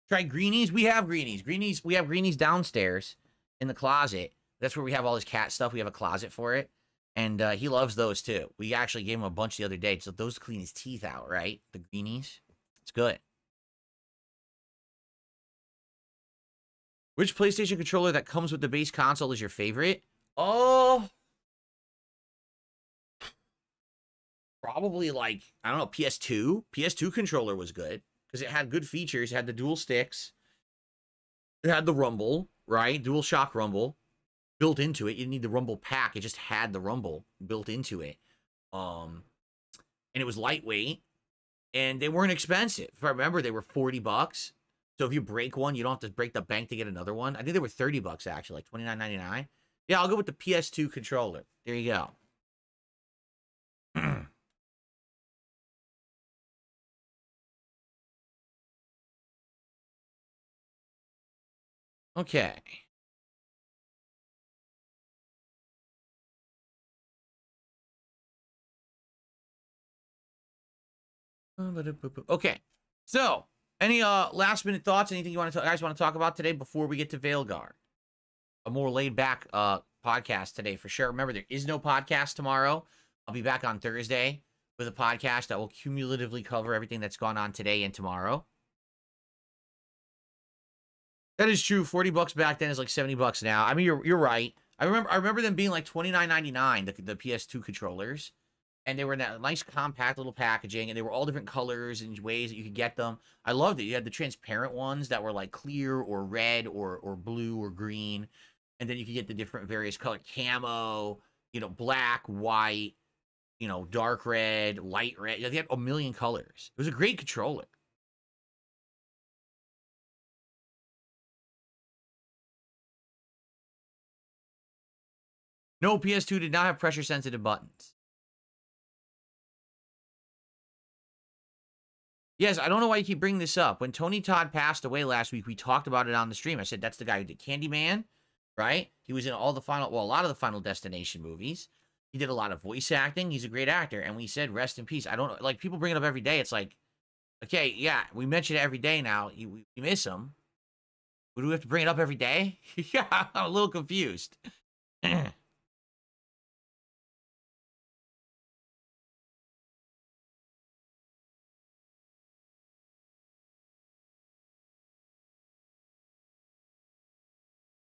Try greenies. We have greenies. We have greenies downstairs in the closet. That's where we have all his cat stuff. We have a closet for it. And he loves those too. We actually gave him a bunch the other day. So those clean his teeth out, right? The greenies. It's good. Which PlayStation controller that comes with the base console is your favorite? Oh, probably like, I don't know, PS2. PS2 controller was good because it had good features. It had the dual sticks. It had the rumble, right? Dual shock rumble built into it. You didn't need the rumble pack. It just had the rumble built into it. And it was lightweight. And they weren't expensive. If I remember, they were $40. So if you break one, you don't have to break the bank to get another one. I think they were $30 actually, like $29.99. Yeah, I'll go with the PS2 controller. There you go. Okay. Okay. So, any last minute thoughts? Anything you guys want to talk about today before we get to Veilgar? A more laid back podcast today for sure. Remember, there is no podcast tomorrow. I'll be back on Thursday with a podcast that will cumulatively cover everything that's gone on today and tomorrow. That is true. $40 back then is like $70 now. I mean, you're right. I remember them being like $29.99, the PS2 controllers. And they were in that nice compact little packaging, and they were all different colors and ways that you could get them. I loved it. You had the transparent ones that were like clear or red or blue or green. And then you could get the different various color camo, you know, black, white, you know, dark red, light red. They had a million colors. It was a great controller. No, PS2 did not have pressure sensitive buttons. Yes, I don't know why you keep bringing this up. When Tony Todd passed away last week, we talked about it on the stream. I said that's the guy who did Candyman, right? He was in all the a lot of the Final Destination movies. He did a lot of voice acting. He's a great actor. And we said rest in peace. I don't know. Like, people bring it up every day. It's like, okay, yeah, we mention it every day now. We miss him. Do we have to bring it up every day? Yeah, I'm a little confused.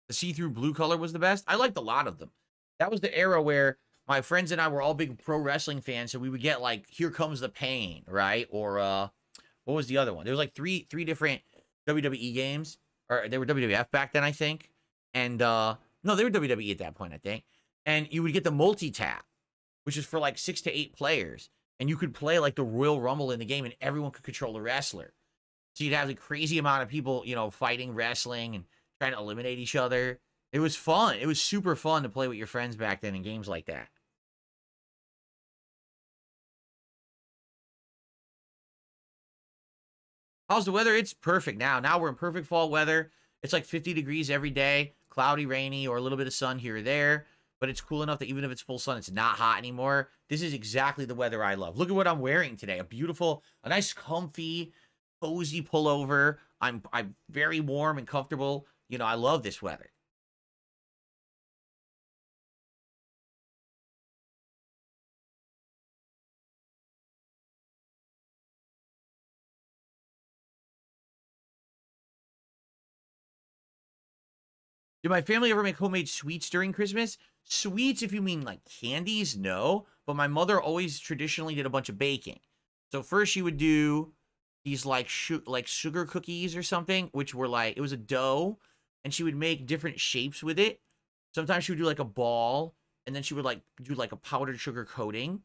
The see-through blue color was the best. I liked a lot of them. That was the era where my friends and I were all big pro wrestling fans, so we would get like Here Comes the Pain, right? Or what was the other one? There was like three different WWE games, or they were WWF back then, I think. And no, they were WWE at that point, I think. And you would get the multi-tap, which is for like 6 to 8 players, and you could play like the Royal Rumble in the game, and everyone could control a wrestler. So you'd have a crazy amount of people, you know, fighting, wrestling, and trying to eliminate each other. It was fun. It was super fun to play with your friends back then in games like that. How's the weather? It's perfect now. Now we're in perfect fall weather. It's like 50 degrees every day, cloudy, rainy, or a little bit of sun here or there. But it's cool enough that even if it's full sun, it's not hot anymore. This is exactly the weather I love. Look at what I'm wearing today. A nice comfy, cozy pullover. I'm very warm and comfortable. You know, I love this weather. Did my family ever make homemade sweets during Christmas? Sweets, if you mean like candies, no. But my mother always traditionally did a bunch of baking. So first she would do these like sugar cookies or something, which were like, it was a dough, and she would make different shapes with it. Sometimes she would do like a ball, and then she would like do like a powdered sugar coating,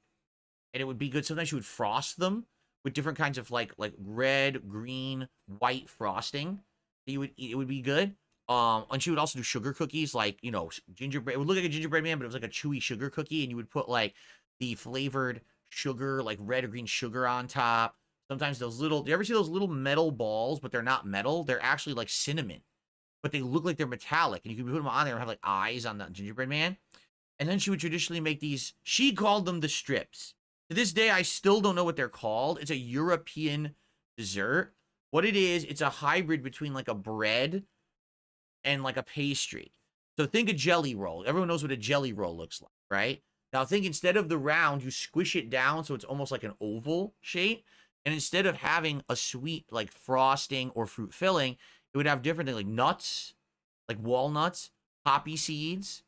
and it would be good. Sometimes she would frost them with different kinds of like red, green, white frosting. It would be good. And she would also do sugar cookies, like, you know, gingerbread. It would look like a gingerbread man, but it was like a chewy sugar cookie, and you would put like the flavored sugar, like red or green sugar on top. Sometimes those little, do you ever see those little metal balls, but they're not metal? They're actually like cinnamon, but they look like they're metallic, and you can put them on there and have like eyes on the gingerbread man. And then she would traditionally make these, she called them the strips. To this day, I still don't know what they're called. It's a European dessert. What it is, it's a hybrid between like a bread and like a pastry. So think a jelly roll. Everyone knows what a jelly roll looks like, right? Now think, instead of the round, you squish it down so it's almost like an oval shape. And instead of having a sweet like frosting or fruit filling, it would have different things like nuts, like walnuts, poppy seeds,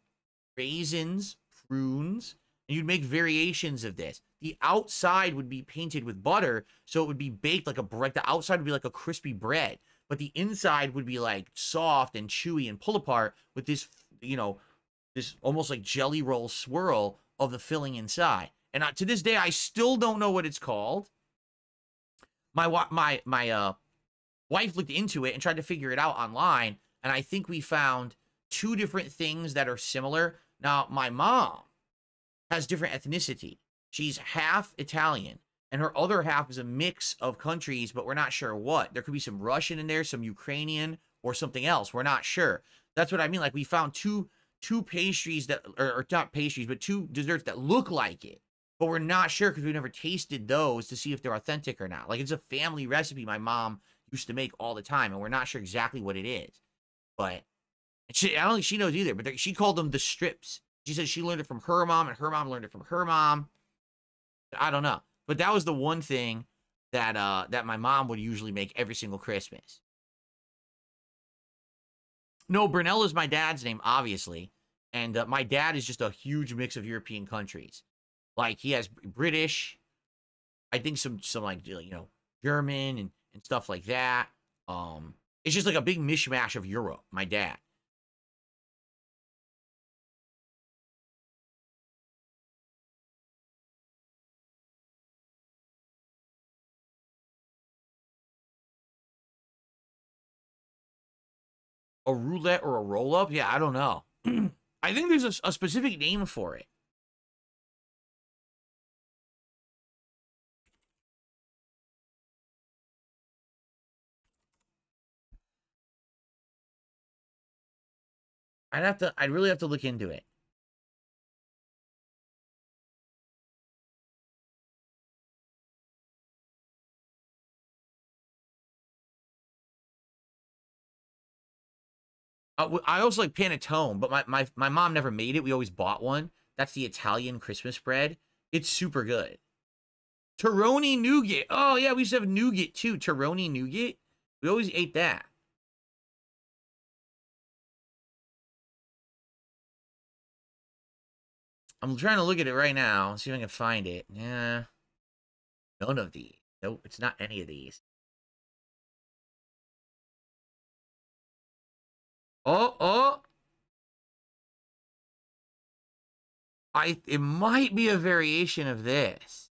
raisins, prunes, and you'd make variations of this. The outside would be painted with butter, so it would be baked like a bread. The outside would be like a crispy bread, but the inside would be like soft and chewy and pull apart with this, you know, this almost like jelly roll swirl of the filling inside. And to this day, I still don't know what it's called. My wife looked into it and tried to figure it out online, and I think we found 2 different things that are similar. Now, my mom has different ethnicity. She's half Italian, and her other half is a mix of countries, but we're not sure what. There could be some Russian in there, some Ukrainian, or something else. We're not sure. That's what I mean. Like, we found two pastries that, or not pastries, but 2 desserts that look like it, but we're not sure because we've never tasted those to see if they're authentic or not. Like, it's a family recipe my mom used to make all the time, and we're not sure exactly what it is. But I don't think she knows either, but she called them the strips. She said she learned it from her mom, and her mom learned it from her mom. I don't know. But that was the one thing that that my mom would usually make every single Christmas. No, Brunel is my dad's name, obviously. And my dad is just a huge mix of European countries. Like, he has British, I think some like, you know, German and stuff like that. It's just like a big mishmash of Europe, my dad. A roulette or a roll-up? Yeah, I don't know. I think there's a specific name for it. I'd really have to look into it. I also like panettone, but my mom never made it. We always bought one. That's the Italian Christmas bread. It's super good. Torroni nougat. Oh, yeah, we used to have nougat, too. Torroni nougat. We always ate that. I'm trying to look at it right now. See if I can find it. Yeah. None of these. Nope, it's not any of these. Oh. It might be a variation of this.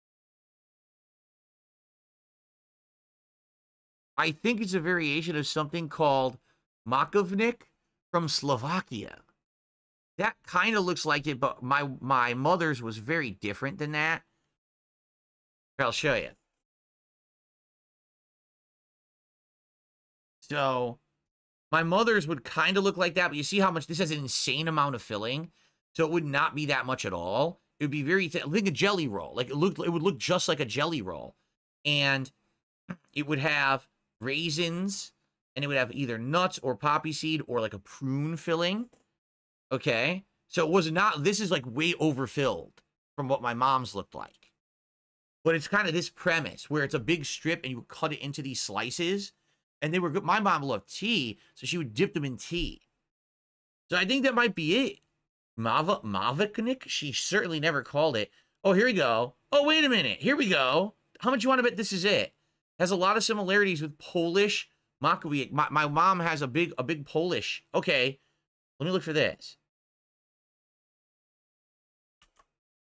I think it's a variation of something called makovnik from Slovakia. That kind of looks like it, but my mother's was very different than that. I'll show you. So, my mother's would kind of look like that, but you see how much this has an insane amount of filling. So it would not be that much at all. It would be very thin, like a jelly roll. Like it would look just like a jelly roll. And it would have raisins, and it would have either nuts or poppy seed or like a prune filling. Okay. So it was not, this is like way overfilled from what my mom's looked like. But it's kind of this premise where it's a big strip and you would cut it into these slices. And they were good. My mom loved tea, so she would dip them in tea. So I think that might be it. Maviknik? She certainly never called it. Oh, here we go. Oh, wait a minute. Here we go. How much you want to bet this is it? Has a lot of similarities with Polish makowiak. My mom has a big Polish. Okay, let me look for this.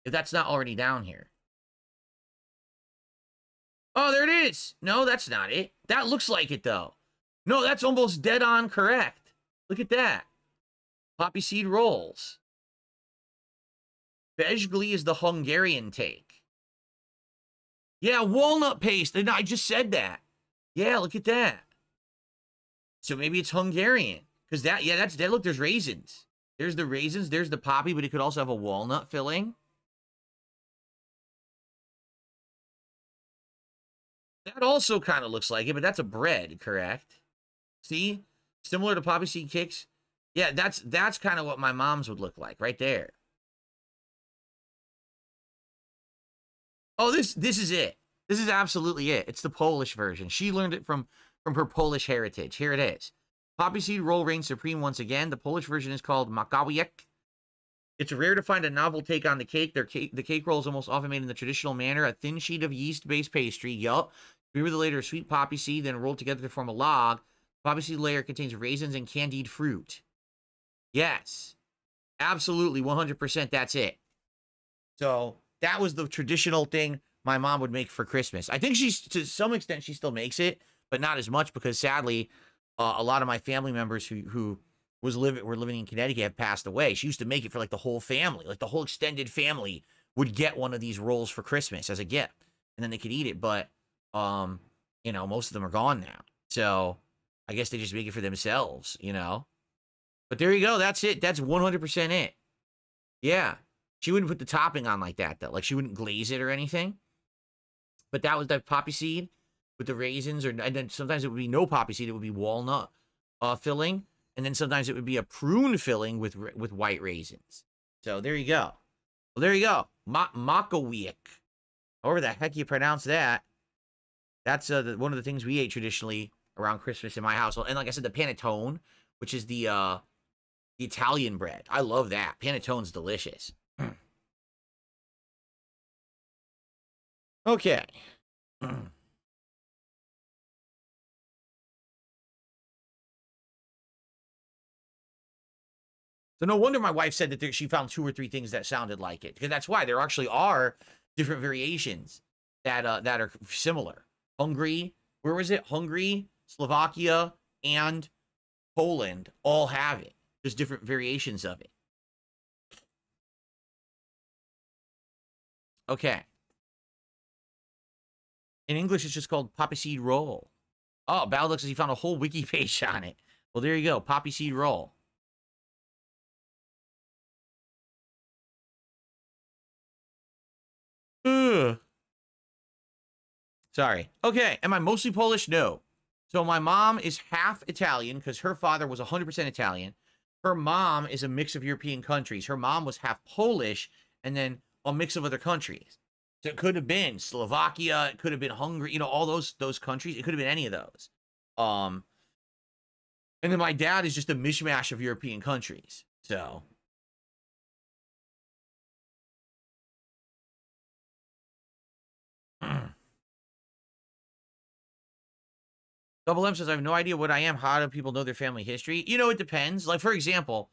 If that's not already down here. Oh, there it is. No, that's not it. That looks like it, though. No, that's almost dead on correct. Look at that. Poppy seed rolls. Bezgli is the Hungarian take. Yeah, walnut paste. I just said that. Yeah, look at that. So maybe it's Hungarian. Because that, yeah, that's dead. Look, there's raisins. There's the raisins. There's the poppy, but it could also have a walnut filling. That also kind of looks like it, but that's a bread, correct? See? Similar to poppy seed kicks. Yeah, that's kind of what my mom's would look like, right there. Oh, this is it. This is absolutely it. It's the Polish version. She learned it from her Polish heritage. Here it is. Poppy seed roll reigns supreme once again. The Polish version is called makowiak. It's rare to find a novel take on the cake. The cake roll is almost often made in the traditional manner. A thin sheet of yeast-based pastry. Yup. Remove the layer of sweet poppy seed, then rolled together to form a log. Poppy seed layer contains raisins and candied fruit. Yes. Absolutely, 100%, that's it. So, that was the traditional thing my mom would make for Christmas. I think to some extent, she still makes it, but not as much because, sadly, a lot of my family members who were living in Connecticut have passed away. She used to make it for, like, the whole family. Like, the whole extended family would get one of these rolls for Christmas as a gift, and then they could eat it, but, you know, most of them are gone now. So, I guess they just make it for themselves, you know? But there you go. That's it. That's 100% it. Yeah. She wouldn't put the topping on like that, though. Like, she wouldn't glaze it or anything. But that was the poppy seed with the raisins. And then sometimes it would be no poppy seed. It would be walnut filling. And then sometimes it would be a prune filling with white raisins. So, there you go. Well, there you go. Makowiak. However the heck you pronounce that. That's one of the things we ate traditionally around Christmas in my household. And like I said, the panettone, which is the Italian bread. I love that. Panettone's delicious. Okay. So no wonder my wife said that she found 2 or 3 things that sounded like it. Because that's why there actually are different variations that are similar. Hungary, where was it? Hungary, Slovakia, and Poland all have it. There's different variations of it. Okay. In English, it's just called poppy seed roll. Oh, Baldock says he found a whole wiki page on it. Well, there you go. Poppy seed roll. Sorry. Okay. Am I mostly Polish? No. So my mom is half Italian because her father was 100% Italian. Her mom is a mix of European countries. Her mom was half Polish and then a mix of other countries. So it could have been Slovakia, it could have been Hungary, all those countries. It could have been any of those. And then my dad is just a mishmash of European countries. So Double M says, I have no idea what I am. How do people know their family history? It depends. Like, for example,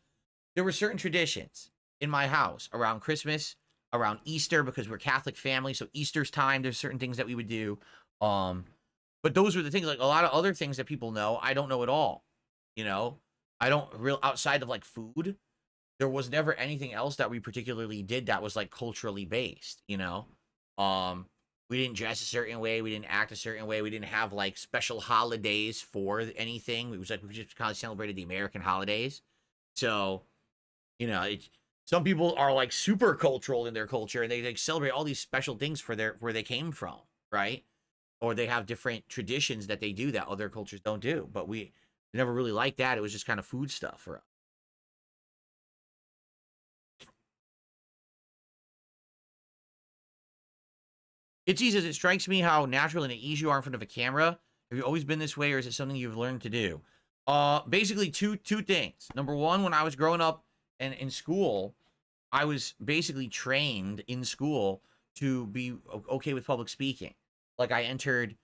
there were certain traditions in my house around Christmas, around Easter, because we're Catholic family. So Easter's time, there's certain things that we would do. But those were the things. Like a lot of other things that people know, I don't know at all. I don't real outside of like food. There was never anything else that we particularly did that was like culturally based. We didn't dress a certain way. We didn't act a certain way. We didn't have like special holidays for anything. It was like we just kind of celebrated the American holidays. So, some people are like super cultural in their culture and they like celebrate all these special things for where they came from, right? Or they have different traditions that they do that other cultures don't do. But we never really liked that. It was just kind of food stuff for us. It's easy as it strikes me how natural and at ease you are in front of a camera. Have you always been this way, or is it something you've learned to do? Basically two things. Number one, when I was growing up and in school, I was basically trained in school to be okay with public speaking. Like I entered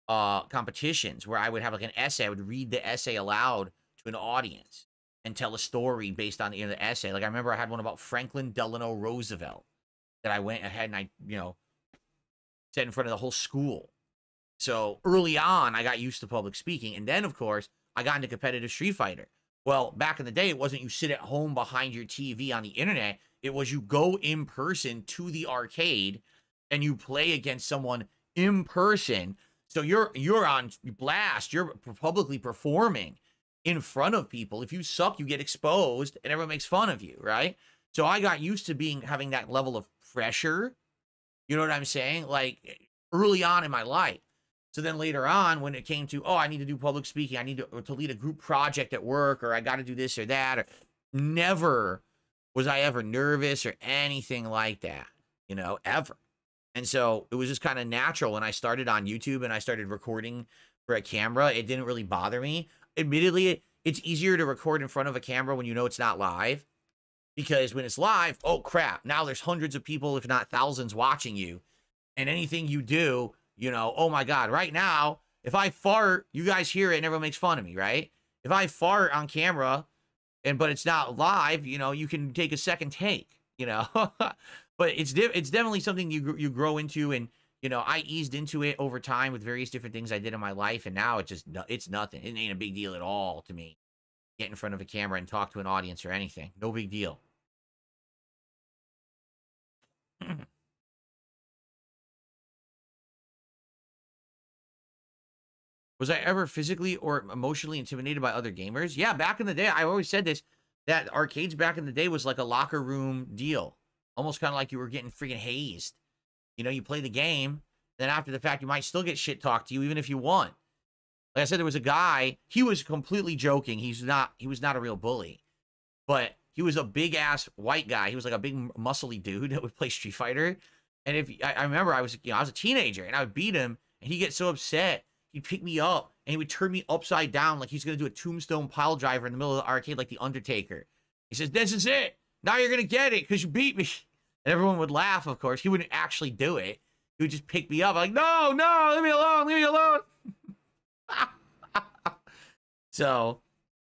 competitions where I would have like an essay. I would read the essay aloud to an audience and tell a story based on the essay. Like I remember I had one about Franklin Delano Roosevelt that I went ahead and I said in front of the whole school. So early on, I got used to public speaking. And then, of course, I got into competitive Street Fighter. Well, back in the day, it wasn't you sit at home behind your TV on the internet. It was you go in person to the arcade and you play against someone in person. So you're on blast. You're publicly performing in front of people. If you suck, you get exposed and everyone makes fun of you, right? So I got used to having that level of pressure. You know what I'm saying? Like early on in my life. So then later on, when it came to, I need to do public speaking, I need to lead a group project at work, or I got to do this or that, or never was I ever nervous or anything like that, ever. And so it was just kind of natural when I started on YouTube and I started recording for a camera. It didn't really bother me. Admittedly, it's easier to record in front of a camera when you know it's not live. Because when it's live, oh crap, now there's hundreds of people, if not thousands, watching you. And anything you do, oh my God, right now, if I fart, you guys hear it and everyone makes fun of me, right? If I fart on camera, but it's not live, you can take a second take, But it's definitely something you grow into, and, I eased into it over time with various different things I did in my life, and now it's nothing. It ain't a big deal at all to me. Get in front of a camera and talk to an audience or anything. No big deal. Was I ever physically or emotionally intimidated by other gamers? Yeah, back in the day, I always said this, that arcades back in the day was like a locker room deal. Almost kind of like you were getting freaking hazed. You play the game, then after the fact, you might still get shit talked to you, even if you won. Like I said, there was a guy, he was completely joking. He was not a real bully. But he was a big-ass white guy. He was like a big, muscly dude that would play Street Fighter. And I remember I was a teenager, and I would beat him, and he'd get so upset. He'd pick me up, and he would turn me upside down like he's going to do a tombstone pile driver in the middle of the arcade like The Undertaker. He says, this is it. Now you're going to get it because you beat me. And everyone would laugh, of course. He wouldn't actually do it. He would just pick me up. I'm like, no, leave me alone, leave me alone. So,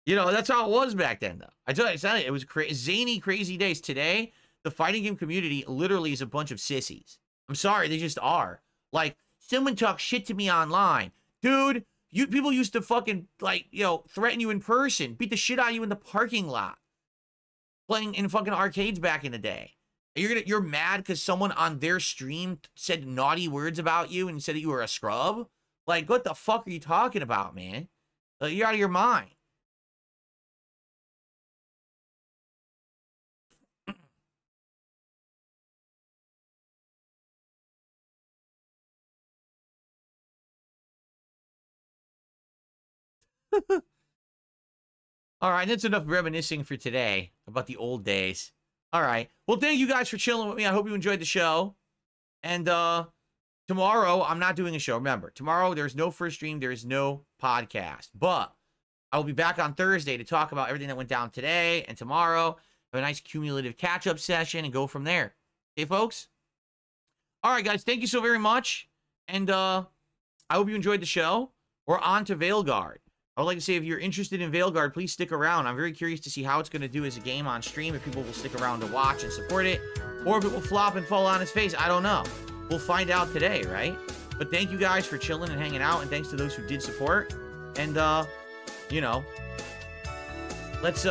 that's how it was back then, though. I tell you, it was zany, crazy days. Today, the fighting game community literally is a bunch of sissies. I'm sorry, they just are. Like, someone talks shit to me online. Dude, people used to fucking, threaten you in person, beat the shit out of you in the parking lot. Playing in fucking arcades back in the day. You're mad because someone on their stream said naughty words about you and said that you were a scrub? Like, what the fuck are you talking about, man? You're out of your mind. All right, that's enough reminiscing for today about the old days. All right. Well, thank you guys for chilling with me. I hope you enjoyed the show. And tomorrow, I'm not doing a show. Remember, tomorrow, there's no first stream. There is no podcast. But I will be back on Thursday to talk about everything that went down today and tomorrow. Have a nice cumulative catch-up session and go from there. Okay, folks? All right, guys. Thank you so very much. And I hope you enjoyed the show. We're on to Veilguard. I would like to say, if you're interested in Veilguard, please stick around. I'm very curious to see how it's going to do as a game on stream, if people will stick around to watch and support it, or if it will flop and fall on its face. I don't know. We'll find out today, right? But thank you guys for chilling and hanging out, and thanks to those who did support. And, you know, let's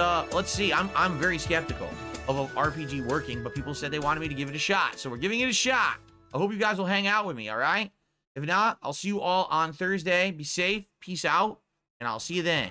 see. I'm very skeptical of an RPG working, but people said they wanted me to give it a shot, so we're giving it a shot. I hope you guys will hang out with me, all right? If not, I'll see you all on Thursday. Be safe. Peace out. And I'll see you then.